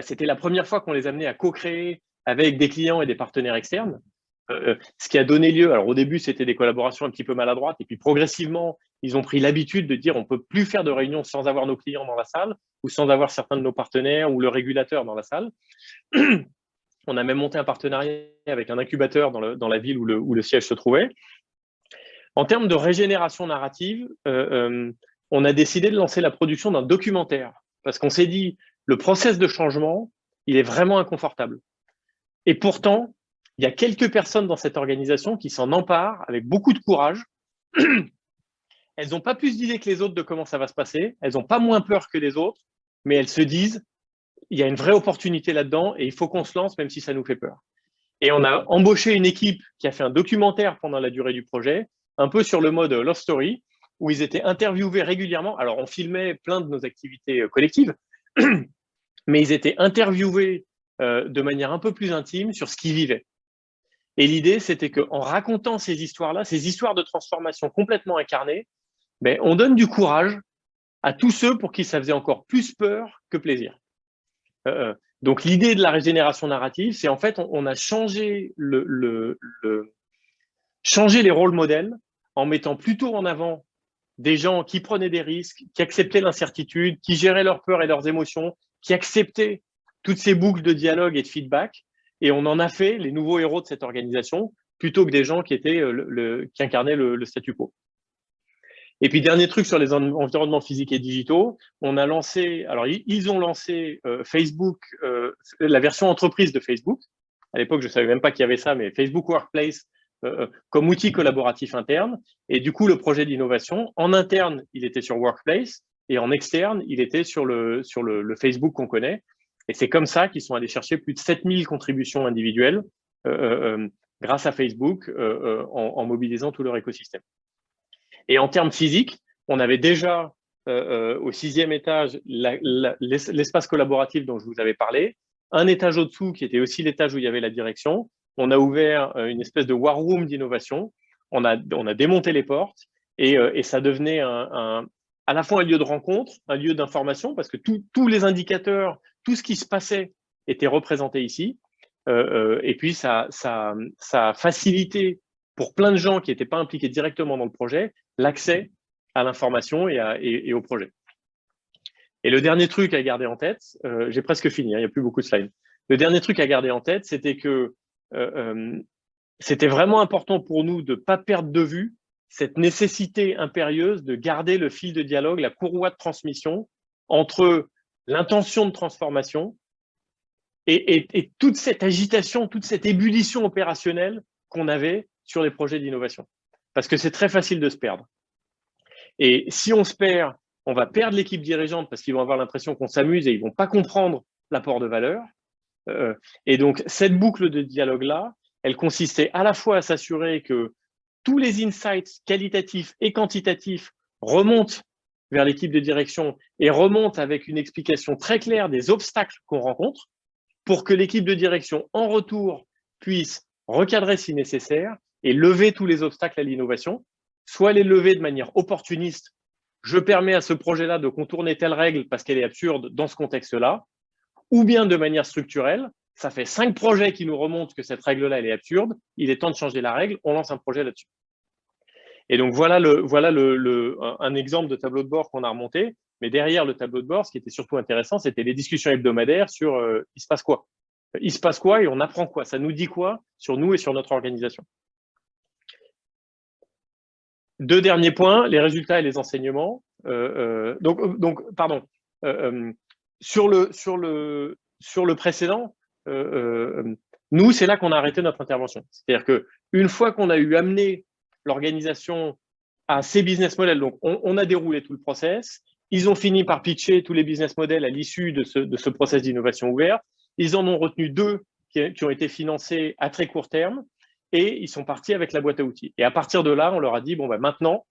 Speaker 3: c'était la première fois qu'on les amenait à co-créer avec des clients et des partenaires externes. Ce qui a donné lieu, alors au début, c'était des collaborations un petit peu maladroites, et puis progressivement, ils ont pris l'habitude de dire on ne peut plus faire de réunions sans avoir nos clients dans la salle, ou sans avoir certains de nos partenaires ou le régulateur dans la salle. On a même monté un partenariat avec un incubateur dans la ville où le siège se trouvait. En termes de régénération narrative, on a décidé de lancer la production d'un documentaire, parce qu'on s'est dit, le process de changement, il est vraiment inconfortable. Et pourtant, il y a quelques personnes dans cette organisation qui s'en emparent avec beaucoup de courage. Elles n'ont pas plus d'idées que les autres de comment ça va se passer, elles n'ont pas moins peur que les autres, mais elles se disent, il y a une vraie opportunité là-dedans et il faut qu'on se lance même si ça nous fait peur. Et on a embauché une équipe qui a fait un documentaire pendant la durée du projet, un peu sur le mode Love Story, où ils étaient interviewés régulièrement. Alors, on filmait plein de nos activités collectives, mais ils étaient interviewés de manière un peu plus intime sur ce qu'ils vivaient. Et l'idée, c'était qu'en racontant ces histoires-là, ces histoires de transformation complètement incarnées, on donne du courage à tous ceux pour qui ça faisait encore plus peur que plaisir. Donc, l'idée de la régénération narrative, c'est en fait, on a changé les rôles modèles en mettant plutôt en avant des gens qui prenaient des risques, qui acceptaient l'incertitude, qui géraient leurs peurs et leurs émotions, qui acceptaient toutes ces boucles de dialogue et de feedback. Et on en a fait les nouveaux héros de cette organisation, plutôt que des gens qui incarnaient le statu quo. Et puis, dernier truc sur les environnements physiques et digitaux, on a lancé, alors ils ont lancé Facebook, la version entreprise de Facebook. À l'époque, je ne savais même pas qu'il y avait ça, mais Facebook Workplace comme outil collaboratif interne. Et du coup, le projet d'innovation, en interne, il était sur Workplace, et en externe, il était sur le Facebook qu'on connaît. Et c'est comme ça qu'ils sont allés chercher plus de 7000 contributions individuelles grâce à Facebook en mobilisant tout leur écosystème. Et en termes physiques, on avait déjà au 6e étage l'espace collaboratif dont je vous avais parlé, un étage au-dessous qui était aussi l'étage où il y avait la direction. On a ouvert une espèce de war room d'innovation. On a démonté les portes et ça devenait à la fois un lieu de rencontre, un lieu d'information, parce que tous les indicateurs, tout ce qui se passait était représenté ici. Et puis, ça a facilité pour plein de gens qui n'étaient pas impliqués directement dans le projet, l'accès à l'information et au projet. Et le dernier truc à garder en tête, j'ai presque fini, il n'y a plus beaucoup de slides. Le dernier truc à garder en tête, c'était que c'était vraiment important pour nous de ne pas perdre de vue cette nécessité impérieuse de garder le fil de dialogue, la courroie de transmission entre l'intention de transformation et toute cette agitation, toute cette ébullition opérationnelle qu'on avait sur les projets d'innovation. Parce que c'est très facile de se perdre. Et si on se perd, on va perdre l'équipe dirigeante parce qu'ils vont avoir l'impression qu'on s'amuse et ils ne vont pas comprendre l'apport de valeur. Et donc, cette boucle de dialogue-là, elle consistait à la fois à s'assurer que tous les insights qualitatifs et quantitatifs remontent vers l'équipe de direction et remontent avec une explication très claire des obstacles qu'on rencontre pour que l'équipe de direction, en retour, puisse recadrer si nécessaire et lever tous les obstacles à l'innovation, soit les lever de manière opportuniste. Je permets à ce projet-là de contourner telle règle parce qu'elle est absurde dans ce contexte-là, ou bien de manière structurelle. Ça fait 5 projets qui nous remontent que cette règle-là, elle est absurde. Il est temps de changer la règle. On lance un projet là-dessus. Et donc, voilà un exemple de tableau de bord qu'on a remonté. Mais derrière le tableau de bord, ce qui était surtout intéressant, c'était les discussions hebdomadaires sur il se passe quoi. Il se passe quoi et on apprend quoi. Ça nous dit quoi sur nous et sur notre organisation. 2 derniers points, les résultats et les enseignements. Sur le précédent, nous, c'est là qu'on a arrêté notre intervention. C'est-à-dire qu'une fois qu'on a eu amené l'organisation à ces business models, donc on a déroulé tout le process, ils ont fini par pitcher tous les business models à l'issue de ce process d'innovation ouverte. Ils en ont retenu 2 qui ont été financés à très court terme et ils sont partis avec la boîte à outils. Et à partir de là, on leur a dit, bon, maintenant,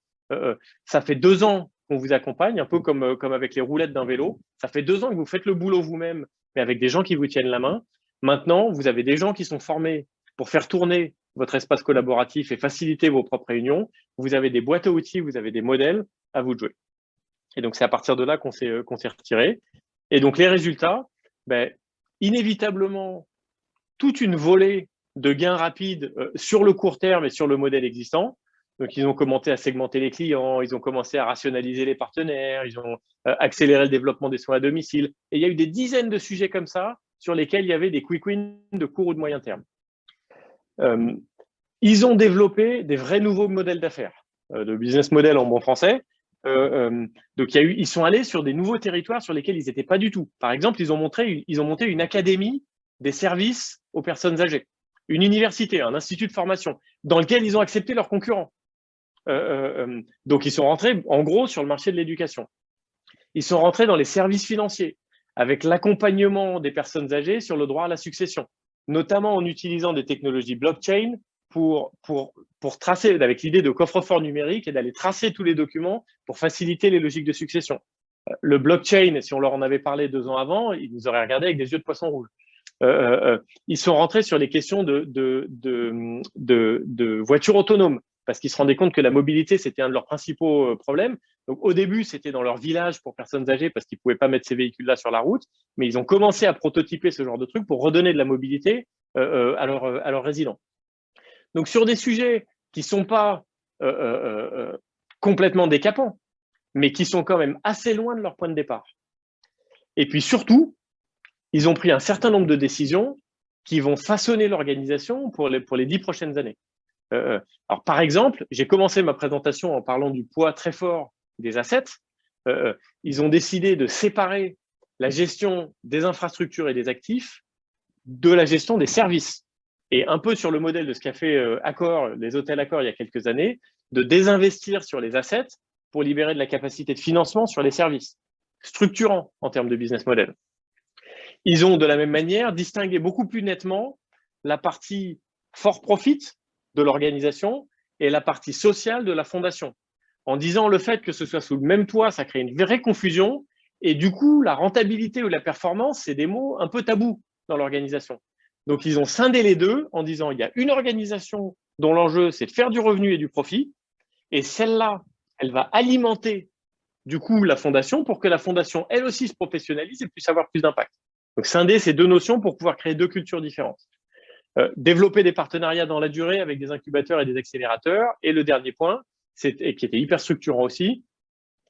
Speaker 3: ça fait 2 ans qu'on vous accompagne, un peu comme avec les roulettes d'un vélo. Ça fait 2 ans que vous faites le boulot vous-même, mais avec des gens qui vous tiennent la main. Maintenant, vous avez des gens qui sont formés pour faire tourner votre espace collaboratif et faciliter vos propres réunions. Vous avez des boîtes à outils, vous avez des modèles, à vous de jouer. Et donc, c'est à partir de là qu'on s'est retiré. Et donc, les résultats, inévitablement, toute une volée de gains rapides sur le court terme et sur le modèle existant. Donc, ils ont commencé à segmenter les clients, ils ont commencé à rationaliser les partenaires, ils ont accéléré le développement des soins à domicile. Et il y a eu des dizaines de sujets comme ça sur lesquels il y avait des quick wins de court ou de moyen terme. Ils ont développé des vrais nouveaux modèles d'affaires, de business model en bon français. Donc, ils sont allés sur des nouveaux territoires sur lesquels ils n'étaient pas du tout. Par exemple, ils ont monté une académie des services aux personnes âgées, une université, un institut de formation, dans lequel ils ont accepté leurs concurrents. Donc, ils sont rentrés, en gros, sur le marché de l'éducation. Ils sont rentrés dans les services financiers, avec l'accompagnement des personnes âgées sur le droit à la succession, notamment en utilisant des technologies blockchain pour tracer, avec l'idée de coffre-fort numérique et d'aller tracer tous les documents pour faciliter les logiques de succession. Le blockchain, si on leur en avait parlé 2 ans avant, ils nous auraient regardé avec des yeux de poisson rouge. Ils sont rentrés sur les questions de voitures autonomes, parce qu'ils se rendaient compte que la mobilité, c'était un de leurs principaux problèmes. Donc, au début, c'était dans leur village pour personnes âgées, parce qu'ils ne pouvaient pas mettre ces véhicules-là sur la route, mais ils ont commencé à prototyper ce genre de trucs pour redonner de la mobilité à leurs résidents. Donc, sur des sujets qui ne sont pas complètement décapants, mais qui sont quand même assez loin de leur point de départ. Et puis surtout, ils ont pris un certain nombre de décisions qui vont façonner l'organisation pour les 10 prochaines années. Alors, par exemple, j'ai commencé ma présentation en parlant du poids très fort des assets. Ils ont décidé de séparer la gestion des infrastructures et des actifs de la gestion des services. Et un peu sur le modèle de ce qu'a fait Accor, les hôtels Accor il y a quelques années, de désinvestir sur les assets pour libérer de la capacité de financement sur les services, structurants en termes de business model. Ils ont de la même manière distingué beaucoup plus nettement la partie for profit de l'organisation et la partie sociale de la fondation, en disant le fait que ce soit sous le même toit, ça crée une vraie confusion, et du coup, la rentabilité ou la performance, c'est des mots un peu tabous dans l'organisation. Donc, ils ont scindé les deux en disant il y a une organisation dont l'enjeu, c'est de faire du revenu et du profit, et celle-là, elle va alimenter du coup la fondation pour que la fondation, elle aussi, se professionnalise et puisse avoir plus d'impact. Donc, scinder ces 2 notions pour pouvoir créer 2 cultures différentes. Développer des partenariats dans la durée avec des incubateurs et des accélérateurs. Et le dernier point, qui était hyper structurant aussi,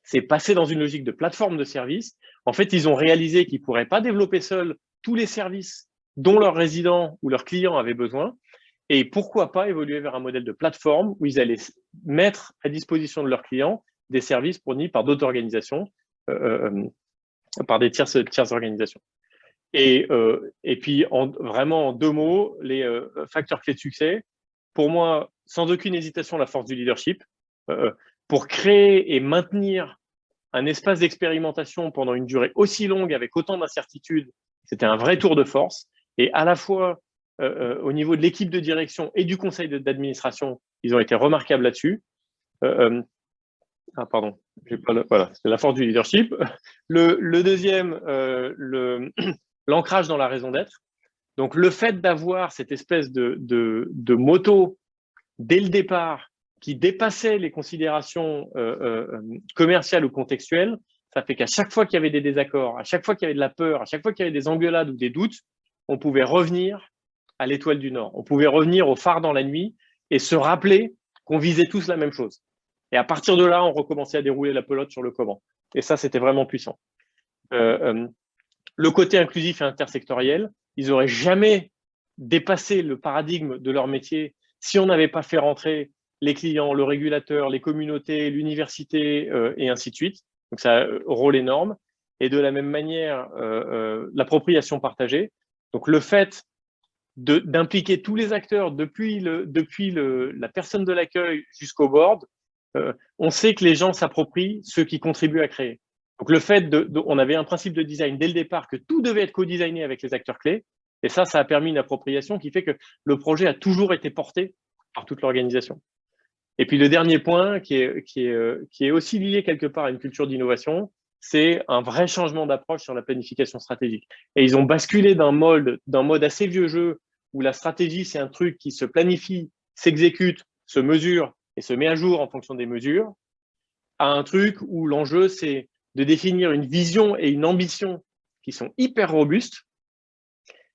Speaker 3: c'est passer dans une logique de plateforme de services. En fait, ils ont réalisé qu'ils ne pourraient pas développer seuls tous les services dont leurs résidents ou leurs clients avaient besoin. Et pourquoi pas évoluer vers un modèle de plateforme où ils allaient mettre à disposition de leurs clients des services fournis par d'autres organisations, par des tierces organisations. Et puis, vraiment en 2 mots, les facteurs clés de succès, pour moi, sans aucune hésitation, la force du leadership, pour créer et maintenir un espace d'expérimentation pendant une durée aussi longue avec autant d'incertitudes, c'était un vrai tour de force. Et à la fois, au niveau de l'équipe de direction et du conseil d'administration, ils ont été remarquables là-dessus. Pardon, voilà, c'est la force du leadership. Le deuxième, l'ancrage dans la raison d'être. Donc, le fait d'avoir cette espèce de moto dès le départ qui dépassait les considérations commerciales ou contextuelles, ça fait qu'à chaque fois qu'il y avait des désaccords, à chaque fois qu'il y avait de la peur, à chaque fois qu'il y avait des engueulades ou des doutes, on pouvait revenir à l'étoile du Nord. On pouvait revenir au phare dans la nuit et se rappeler qu'on visait tous la même chose. Et à partir de là, on recommençait à dérouler la pelote sur le comment. Et ça, c'était vraiment puissant. Le côté inclusif et intersectoriel, ils n'auraient jamais dépassé le paradigme de leur métier si on n'avait pas fait rentrer les clients, le régulateur, les communautés, l'université et ainsi de suite. Donc, ça a un rôle énorme. Et de la même manière, l'appropriation partagée. Donc, le fait d'impliquer tous les acteurs depuis la personne de l'accueil jusqu'au board, on sait que les gens s'approprient ce qui contribuent à créer. Donc, le fait on avait un principe de design dès le départ que tout devait être co-designé avec les acteurs clés. Et ça a permis une appropriation qui fait que le projet a toujours été porté par toute l'organisation. Et puis, le dernier point qui est aussi lié quelque part à une culture d'innovation, c'est un vrai changement d'approche sur la planification stratégique. Et ils ont basculé d'un mode assez vieux jeu où la stratégie, c'est un truc qui se planifie, s'exécute, se mesure et se met à jour en fonction des mesures, à un truc où l'enjeu, c'est de définir une vision et une ambition qui sont hyper robustes,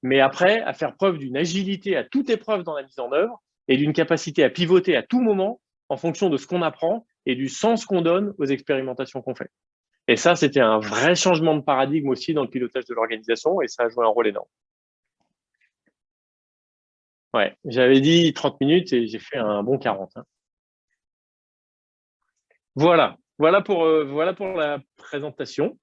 Speaker 3: mais après, à faire preuve d'une agilité à toute épreuve dans la mise en œuvre et d'une capacité à pivoter à tout moment en fonction de ce qu'on apprend et du sens qu'on donne aux expérimentations qu'on fait. Et ça, c'était un vrai changement de paradigme aussi dans le pilotage de l'organisation et ça a joué un rôle énorme. Ouais, j'avais dit 30 minutes et j'ai fait un bon 40. Hein. Voilà pour la présentation.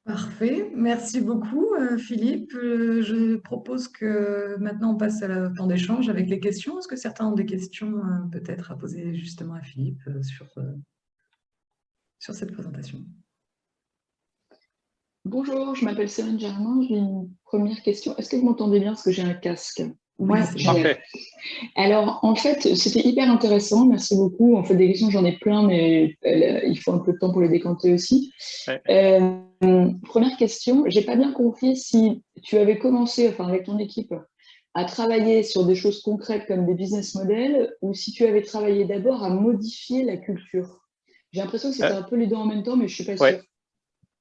Speaker 1: Parfait, merci beaucoup Philippe. Je propose que maintenant on passe à la temps d'échange avec les questions. Est-ce que certains ont des questions peut-être à poser justement à Philippe sur cette présentation?
Speaker 4: Bonjour, je m'appelle Céline Germain. J'ai une première question. Est-ce que vous m'entendez bien parce que j'ai un casque?
Speaker 1: Oui,
Speaker 4: c'est parfait. Alors, en fait, c'était hyper intéressant. Merci beaucoup. En fait, des questions, j'en ai plein, mais il faut un peu de temps pour les décanter aussi. Ouais. Première question, j'ai pas bien compris si tu avais commencé, enfin, avec ton équipe, à travailler sur des choses concrètes comme des business models ou si tu avais travaillé d'abord à modifier la culture. J'ai l'impression que c'était un peu les deux en même temps, mais je suis pas sûre.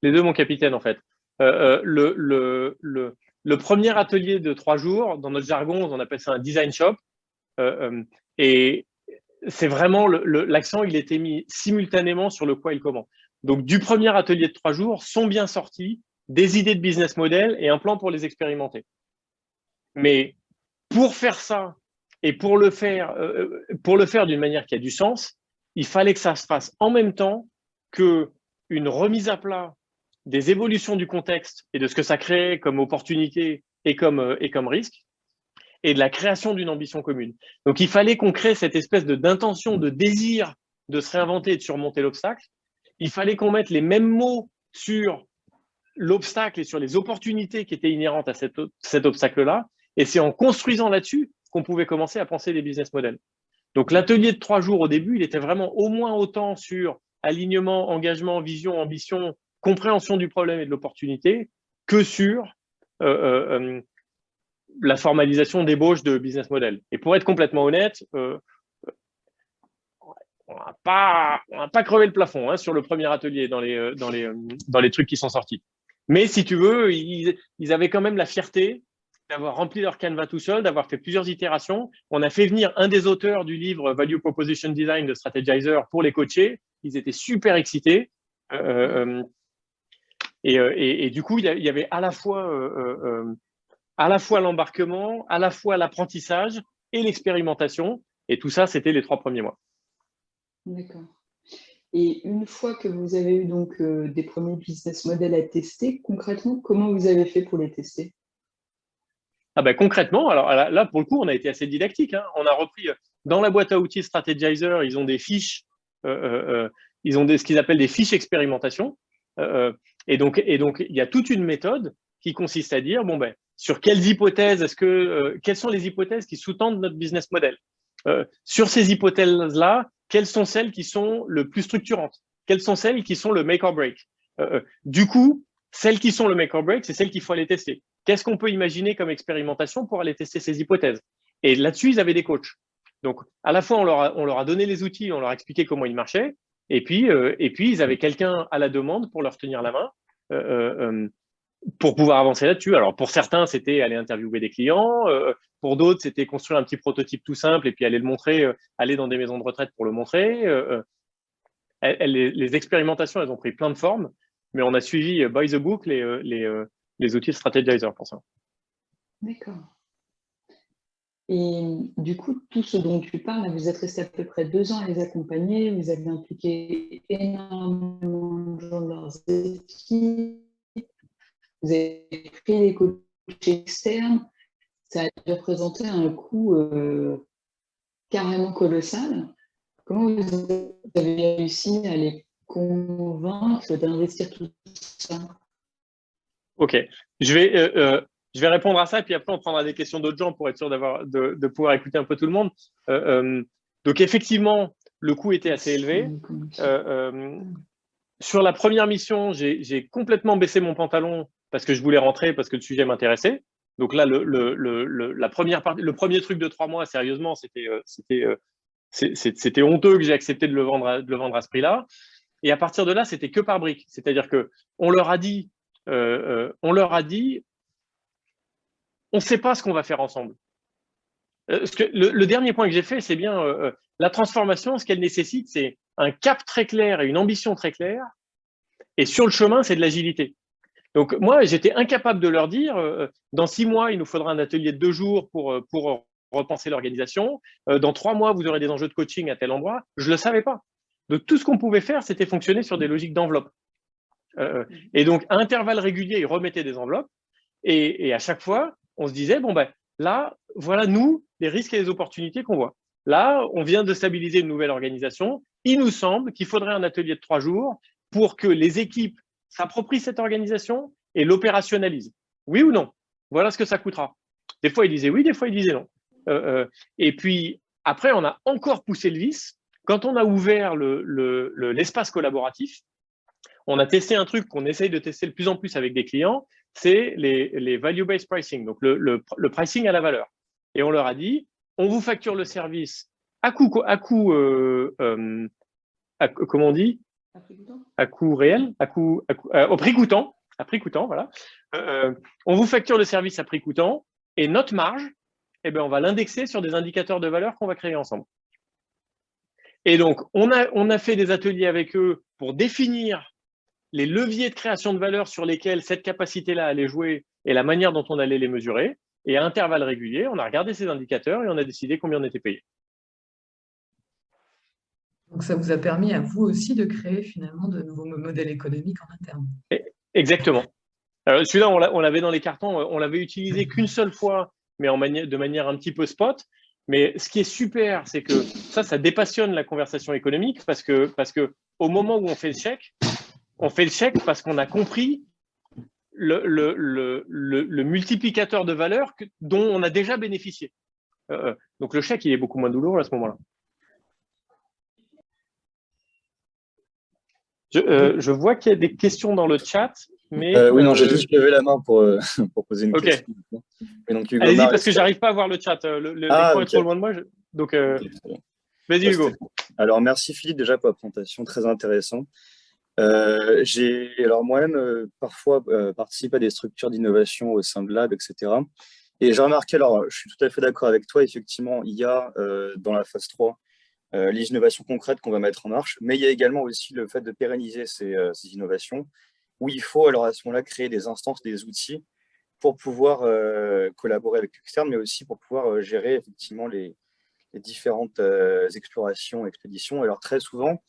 Speaker 3: Les deux, mon capitaine, en fait. Le premier atelier de 3 jours, dans notre jargon, on appelle ça un design shop. Et c'est vraiment l'accent, il était mis simultanément sur le quoi et le comment. Donc, du premier atelier de 3 jours sont bien sortis des idées de business model et un plan pour les expérimenter. Mais pour faire ça et pour le faire d'une manière qui a du sens, il fallait que ça se fasse en même temps qu'une remise à plat des évolutions du contexte et de ce que ça crée comme opportunité et comme risque, et de la création d'une ambition commune. Donc, il fallait qu'on crée cette espèce d'intention, de désir de se réinventer et de surmonter l'obstacle. Il fallait qu'on mette les mêmes mots sur l'obstacle et sur les opportunités qui étaient inhérentes à cet obstacle-là. Et c'est en construisant là-dessus qu'on pouvait commencer à penser des business models. Donc, l'atelier de 3 jours au début, il était vraiment au moins autant sur alignement, engagement, vision, ambition, compréhension du problème et de l'opportunité que sur la formalisation d'ébauche de business model. Et pour être complètement honnête, on n'a pas crevé le plafond hein, sur le premier atelier dans les trucs qui sont sortis. Mais si tu veux, ils avaient quand même la fierté d'avoir rempli leur canevas tout seul, d'avoir fait plusieurs itérations. On a fait venir un des auteurs du livre Value Proposition Design de Strategizer pour les coacher. Ils étaient super excités. Et du coup, il y avait à la fois l'embarquement, à la fois l'apprentissage et l'expérimentation. Et tout ça, c'était les 3 premiers mois.
Speaker 4: D'accord. Et une fois que vous avez eu donc des premiers business models à tester, concrètement, comment vous avez fait pour les tester?
Speaker 3: Ah ben, concrètement, alors là, pour le coup, on a été assez didactique. Hein. On a repris dans la boîte à outils Strategizer, ils ont des fiches, ils ont ce qu'ils appellent des fiches expérimentation. Et donc, il y a toute une méthode qui consiste à dire, bon ben, sur quelles hypothèses quelles sont les hypothèses qui sous-tendent notre business model? Sur ces hypothèses-là, quelles sont celles qui sont le plus structurantes? Quelles sont celles qui sont le make or break? Du coup, celles qui sont le make or break, c'est celles qu'il faut aller tester. Qu'est-ce qu'on peut imaginer comme expérimentation pour aller tester ces hypothèses? Et là-dessus, ils avaient des coachs. Donc, à la fois, on leur a donné les outils, on leur a expliqué comment ils marchaient, et puis ils avaient quelqu'un à la demande pour leur tenir la main, pour pouvoir avancer là-dessus. Alors, pour certains, c'était aller interviewer des clients. Pour d'autres, c'était construire un petit prototype tout simple et puis aller le montrer, aller dans des maisons de retraite pour le montrer. Les expérimentations, elles ont pris plein de formes, mais on a suivi by the book les outils de Strategizer pour ça.
Speaker 4: D'accord. Et du coup, tout ce dont tu parles, vous êtes resté à peu près 2 ans à les accompagner, vous avez impliqué énormément de gens de leurs équipes, vous avez pris des coachs externes, ça a représenté un coût carrément colossal. Comment vous avez réussi à les convaincre d'investir tout ça?
Speaker 3: Ok, je vais répondre à ça et puis après on prendra des questions d'autres gens pour être sûr de pouvoir écouter un peu tout le monde. Donc effectivement, le coût était assez élevé. Sur la première mission, j'ai complètement baissé mon pantalon parce que je voulais rentrer, parce que le sujet m'intéressait. Donc là, le premier truc de 3 mois, sérieusement, c'était honteux que j'ai accepté de le vendre à ce prix-là. Et à partir de là, c'était que par briques. C'est-à-dire qu'on leur a dit, on ne sait pas ce qu'on va faire ensemble. Le dernier point que j'ai fait, c'est bien la transformation. Ce qu'elle nécessite, c'est un cap très clair et une ambition très claire. Et sur le chemin, c'est de l'agilité. Donc moi, j'étais incapable de leur dire, dans 6 mois, il nous faudra un atelier de 2 jours pour repenser l'organisation. Dans 3 mois, vous aurez des enjeux de coaching à tel endroit. Je ne le savais pas. Donc tout ce qu'on pouvait faire, c'était fonctionner sur des logiques d'enveloppe. Et donc, à intervalles réguliers, ils remettaient des enveloppes. Et à chaque fois, on se disait, bon, ben là, voilà, nous, les risques et les opportunités qu'on voit. Là, on vient de stabiliser une nouvelle organisation. Il nous semble qu'il faudrait un atelier de 3 jours pour que les équipes s'approprient cette organisation et l'opérationnalisent. Oui ou non? Voilà ce que ça coûtera. Des fois, ils disaient oui, des fois, ils disaient non. Et puis, après, on a encore poussé le vice. Quand on a ouvert l'espace collaboratif, on a testé un truc qu'on essaye de tester de plus en plus avec des clients, c'est les value-based pricing, donc le pricing à la valeur. Et on leur a dit, on vous facture le service comment on dit? À coût réel, au prix coûtant, à prix coûtant, voilà. On vous facture le service à prix coûtant et notre marge, eh ben, on va l'indexer sur des indicateurs de valeur qu'on va créer ensemble. Et donc, on a fait des ateliers avec eux pour définir les leviers de création de valeur sur lesquels cette capacité-là allait jouer et la manière dont on allait les mesurer. Et à intervalles réguliers, on a regardé ces indicateurs et on a décidé combien on était payé.
Speaker 1: Donc, ça vous a permis à vous aussi de créer finalement de nouveaux modèles économiques en interne.
Speaker 3: Exactement. Celui-là, on l'avait dans les cartons, on l'avait utilisé qu'une seule fois, mais de manière un petit peu spot. Mais ce qui est super, c'est que ça dépassionne la conversation économique parce que au moment où on fait le chèque parce qu'on a compris le multiplicateur de valeur dont on a déjà bénéficié. Donc le chèque, il est beaucoup moins douloureux à ce moment-là. Je vois qu'il y a des questions dans le chat. Mais
Speaker 5: oui, non, j'ai juste levé la main pour poser une question.
Speaker 3: Allez-y, parce que je n'arrive pas à voir le chat. L'écran est trop loin de moi. Donc, vas-y, Hugo.
Speaker 5: Alors, merci Philippe déjà pour la présentation, très intéressant. J'ai alors moi-même parfois participé à des structures d'innovation au sein de Lab, etc. Et j'ai remarqué, alors je suis tout à fait d'accord avec toi, effectivement, il y a dans la phase 3 les innovations concrètes qu'on va mettre en marche, mais il y a également aussi le fait de pérenniser ces innovations, où il faut alors à ce moment-là créer des instances, des outils pour pouvoir collaborer avec l'externe, mais aussi pour pouvoir gérer effectivement les différentes explorations, expéditions. Alors très souvent,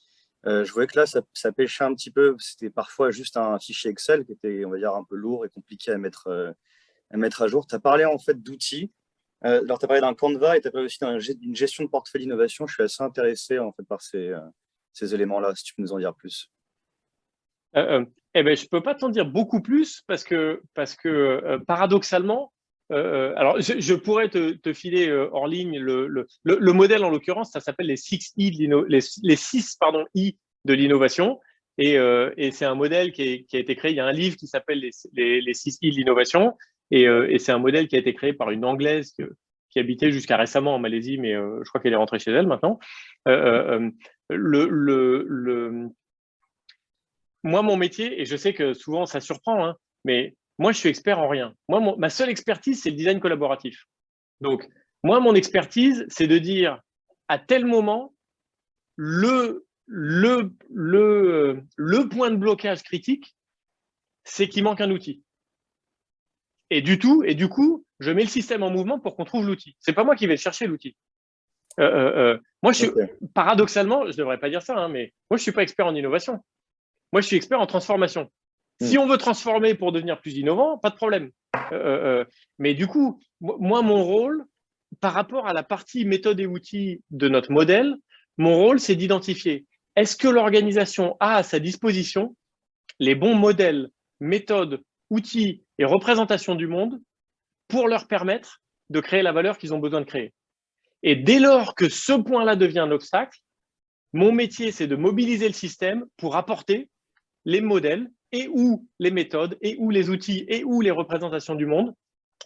Speaker 5: je voyais que là, ça pêchait un petit peu. C'était parfois juste un fichier Excel qui était, on va dire, un peu lourd et compliqué à mettre à jour. Tu as parlé en fait d'outils. Alors, tu as parlé d'un Canva et tu as parlé aussi d'une gestion de portefeuille d'innovation. Je suis assez intéressé en fait par ces éléments-là, si tu peux nous en dire plus.
Speaker 3: Eh ben, je ne peux pas t'en dire beaucoup plus parce que paradoxalement, alors je pourrais te filer hors ligne le modèle en l'occurrence, ça s'appelle les 6 I de l'innovation et c'est un modèle qui a été créé, il y a un livre qui s'appelle les 6 I de l'innovation et c'est un modèle qui a été créé par une Anglaise qui habitait jusqu'à récemment en Malaisie, mais je crois qu'elle est rentrée chez elle maintenant. Moi, mon métier, et je sais que souvent ça surprend, hein, mais moi, je suis expert en rien. Moi, ma seule expertise, c'est le design collaboratif. Donc, moi, mon expertise, c'est de dire à tel moment, le point de blocage critique, c'est qu'il manque un outil. Et du coup, je mets le système en mouvement pour qu'on trouve l'outil. C'est pas moi qui vais chercher l'outil. Moi, paradoxalement, je ne devrais pas dire ça, hein, mais moi, je ne suis pas expert en innovation. Moi, je suis expert en transformation. Si on veut transformer pour devenir plus innovant, pas de problème. Mais du coup, moi, mon rôle, par rapport à la partie méthode et outils de notre modèle, mon rôle, c'est d'identifier est-ce que l'organisation a à sa disposition les bons modèles, méthodes, outils et représentations du monde pour leur permettre de créer la valeur qu'ils ont besoin de créer. Et dès lors que ce point-là devient un obstacle, mon métier, c'est de mobiliser le système pour apporter les modèles et ou les méthodes et ou les outils et ou les représentations du monde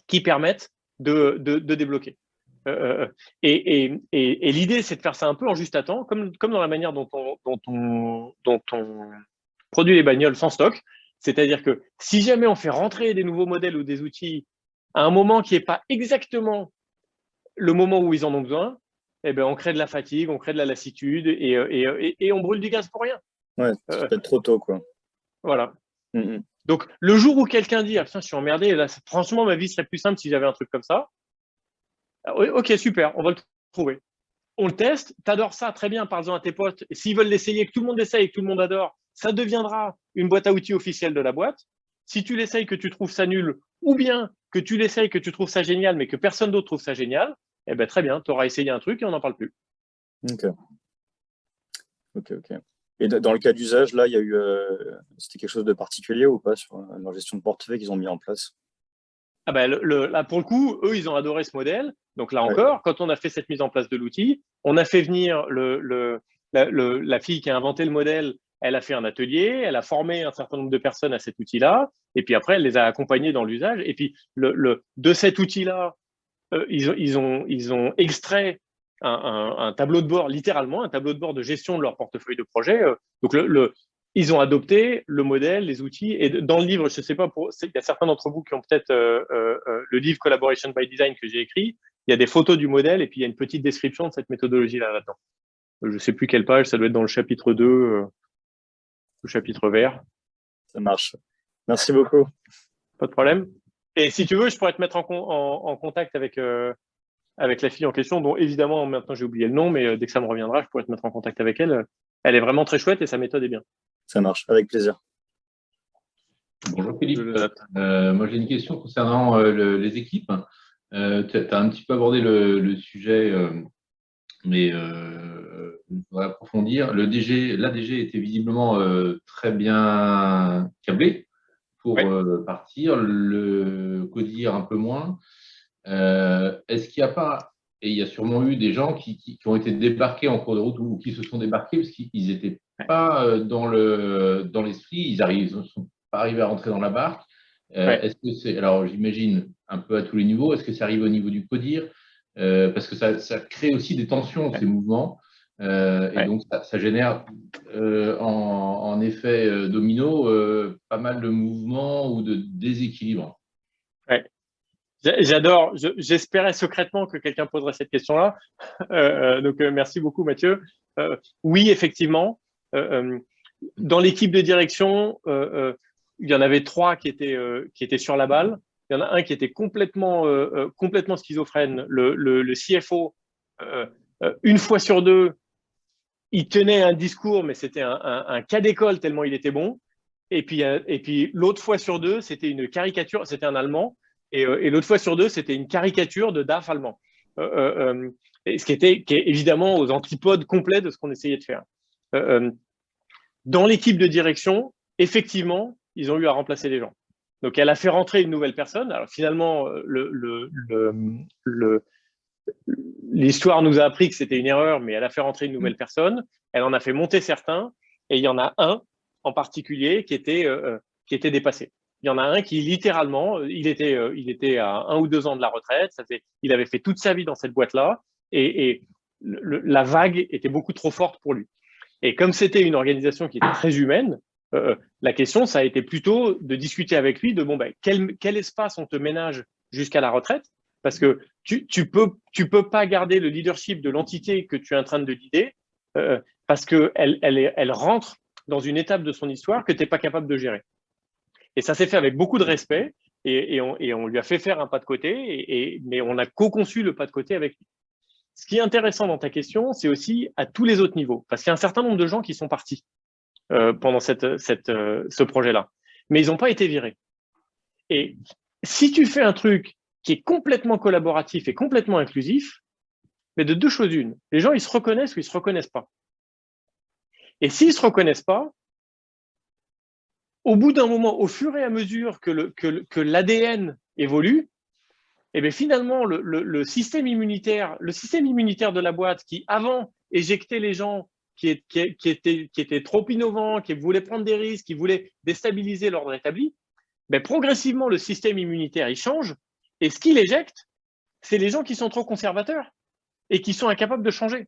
Speaker 3: qui permettent de débloquer. Et l'idée, c'est de faire ça un peu en juste à temps, comme dans la manière dont on produit les bagnoles sans stock. C'est-à-dire que si jamais on fait rentrer des nouveaux modèles ou des outils à un moment qui n'est pas exactement le moment où ils en ont besoin, eh ben, on crée de la fatigue, on crée de la lassitude et on brûle du gaz pour rien.
Speaker 5: Ouais, c'est peut-être trop tôt, quoi.
Speaker 3: Voilà. Donc, le jour où quelqu'un dit « Ah putain, je suis emmerdé, là, franchement, ma vie serait plus simple si j'avais un truc comme ça. » Ok, super, on va le trouver. On le teste, t'adores ça, très bien, parle-en à tes potes. S'ils veulent l'essayer, que tout le monde essaye, que tout le monde adore, ça deviendra une boîte à outils officielle de la boîte. Si tu l'essayes, que tu trouves ça nul, ou bien que tu l'essayes, que tu trouves ça génial, mais que personne d'autre trouve ça génial, eh ben, très bien, tu auras essayé un truc et on n'en parle plus.
Speaker 5: Ok. Et dans le cas d'usage, là, il y a eu, c'était quelque chose de particulier ou pas sur leur gestion de portefeuille qu'ils ont mis en place?
Speaker 3: Ah ben, là, pour le coup, eux, ils ont adoré ce modèle. Donc là encore, quand on a fait cette mise en place de l'outil, on a fait venir la fille qui a inventé le modèle. Elle a fait un atelier, elle a formé un certain nombre de personnes à cet outil-là, et puis après, elle les a accompagnés dans l'usage. Et puis, de cet outil-là, ils ont extrait un tableau de bord, littéralement, un tableau de bord de gestion de leur portefeuille de projet. Donc, ils ont adopté le modèle, les outils. Et dans le livre, je ne sais pas, il y a certains d'entre vous qui ont peut-être le livre Collaboration by Design que j'ai écrit. Il y a des photos du modèle et puis il y a une petite description de cette méthodologie-là là-dedans. Je ne sais plus quelle page, ça doit être dans le chapitre 2, le chapitre vert.
Speaker 5: Ça marche. Merci beaucoup.
Speaker 3: Pas de problème. Et si tu veux, je pourrais te mettre en contact avec la fille en question, dont évidemment, maintenant j'ai oublié le nom, mais dès que ça me reviendra, je pourrais te mettre en contact avec elle. Elle est vraiment très chouette et sa méthode est bien.
Speaker 5: Ça marche, avec plaisir.
Speaker 6: Bonjour Philippe. Moi j'ai une question concernant les équipes. Tu as un petit peu abordé le sujet, mais je voudrais approfondir. L'ADG était visiblement très bien câblé pour partir, le CODIR un peu moins. Est-ce qu'il n'y a pas, et il y a sûrement eu des gens qui ont été débarqués en cours de route ou qui se sont débarqués parce qu'ils n'étaient pas dans l'esprit, ils ne sont pas arrivés à rentrer dans la barque. Est-ce que c'est, alors j'imagine un peu à tous les niveaux, est-ce que ça arrive au niveau du CODIR parce que ça crée aussi des tensions, ces mouvements, et donc ça génère en effet domino pas mal de mouvements ou de déséquilibres.
Speaker 3: J'adore, j'espérais secrètement que quelqu'un poserait cette question-là. Donc, merci beaucoup, Mathieu. Oui, effectivement, dans l'équipe de direction, il y en avait 3 qui étaient sur la balle. Il y en a un qui était complètement schizophrène. Le CFO, une fois sur deux, il tenait un discours, mais c'était un cas d'école tellement il était bon. Et puis l'autre fois sur deux, c'était une caricature, c'était un Allemand. Et l'autre fois sur deux, c'était une caricature de DAF allemand. Qui est évidemment aux antipodes complets de ce qu'on essayait de faire. Dans l'équipe de direction, effectivement, ils ont eu à remplacer les gens. Donc, elle a fait rentrer une nouvelle personne. Alors, finalement, l'histoire nous a appris que c'était une erreur, mais elle a fait rentrer une nouvelle personne. Elle en a fait monter certains. Et il y en a un en particulier qui était dépassé. Il y en a un qui, littéralement, il était à 1 ou 2 ans de la retraite. Il avait fait toute sa vie dans cette boîte-là. Et la vague était beaucoup trop forte pour lui. Et comme c'était une organisation qui était très humaine, la question, ça a été plutôt de discuter avec lui de quel espace on te ménage jusqu'à la retraite, parce que tu peux pas garder le leadership de l'entité que tu es en train de leader, parce qu'elle rentre dans une étape de son histoire que tu n'es pas capable de gérer. Et ça s'est fait avec beaucoup de respect, et on lui a fait faire un pas de côté, mais on a co-conçu le pas de côté avec lui. Ce qui est intéressant dans ta question, c'est aussi à tous les autres niveaux, parce qu'il y a un certain nombre de gens qui sont partis pendant ce projet-là, mais ils n'ont pas été virés. Et si tu fais un truc qui est complètement collaboratif et complètement inclusif, mais de deux choses une, les gens, ils se reconnaissent ou ils ne se reconnaissent pas. Et s'ils ne se reconnaissent pas, au bout d'un moment, au fur et à mesure que l'ADN évolue, et bien finalement, le système immunitaire de la boîte qui, avant, éjectait les gens qui étaient trop innovants, qui voulaient prendre des risques, qui voulaient déstabiliser l'ordre établi, ben progressivement, le système immunitaire, il change. Et ce qu'il éjecte, c'est les gens qui sont trop conservateurs et qui sont incapables de changer.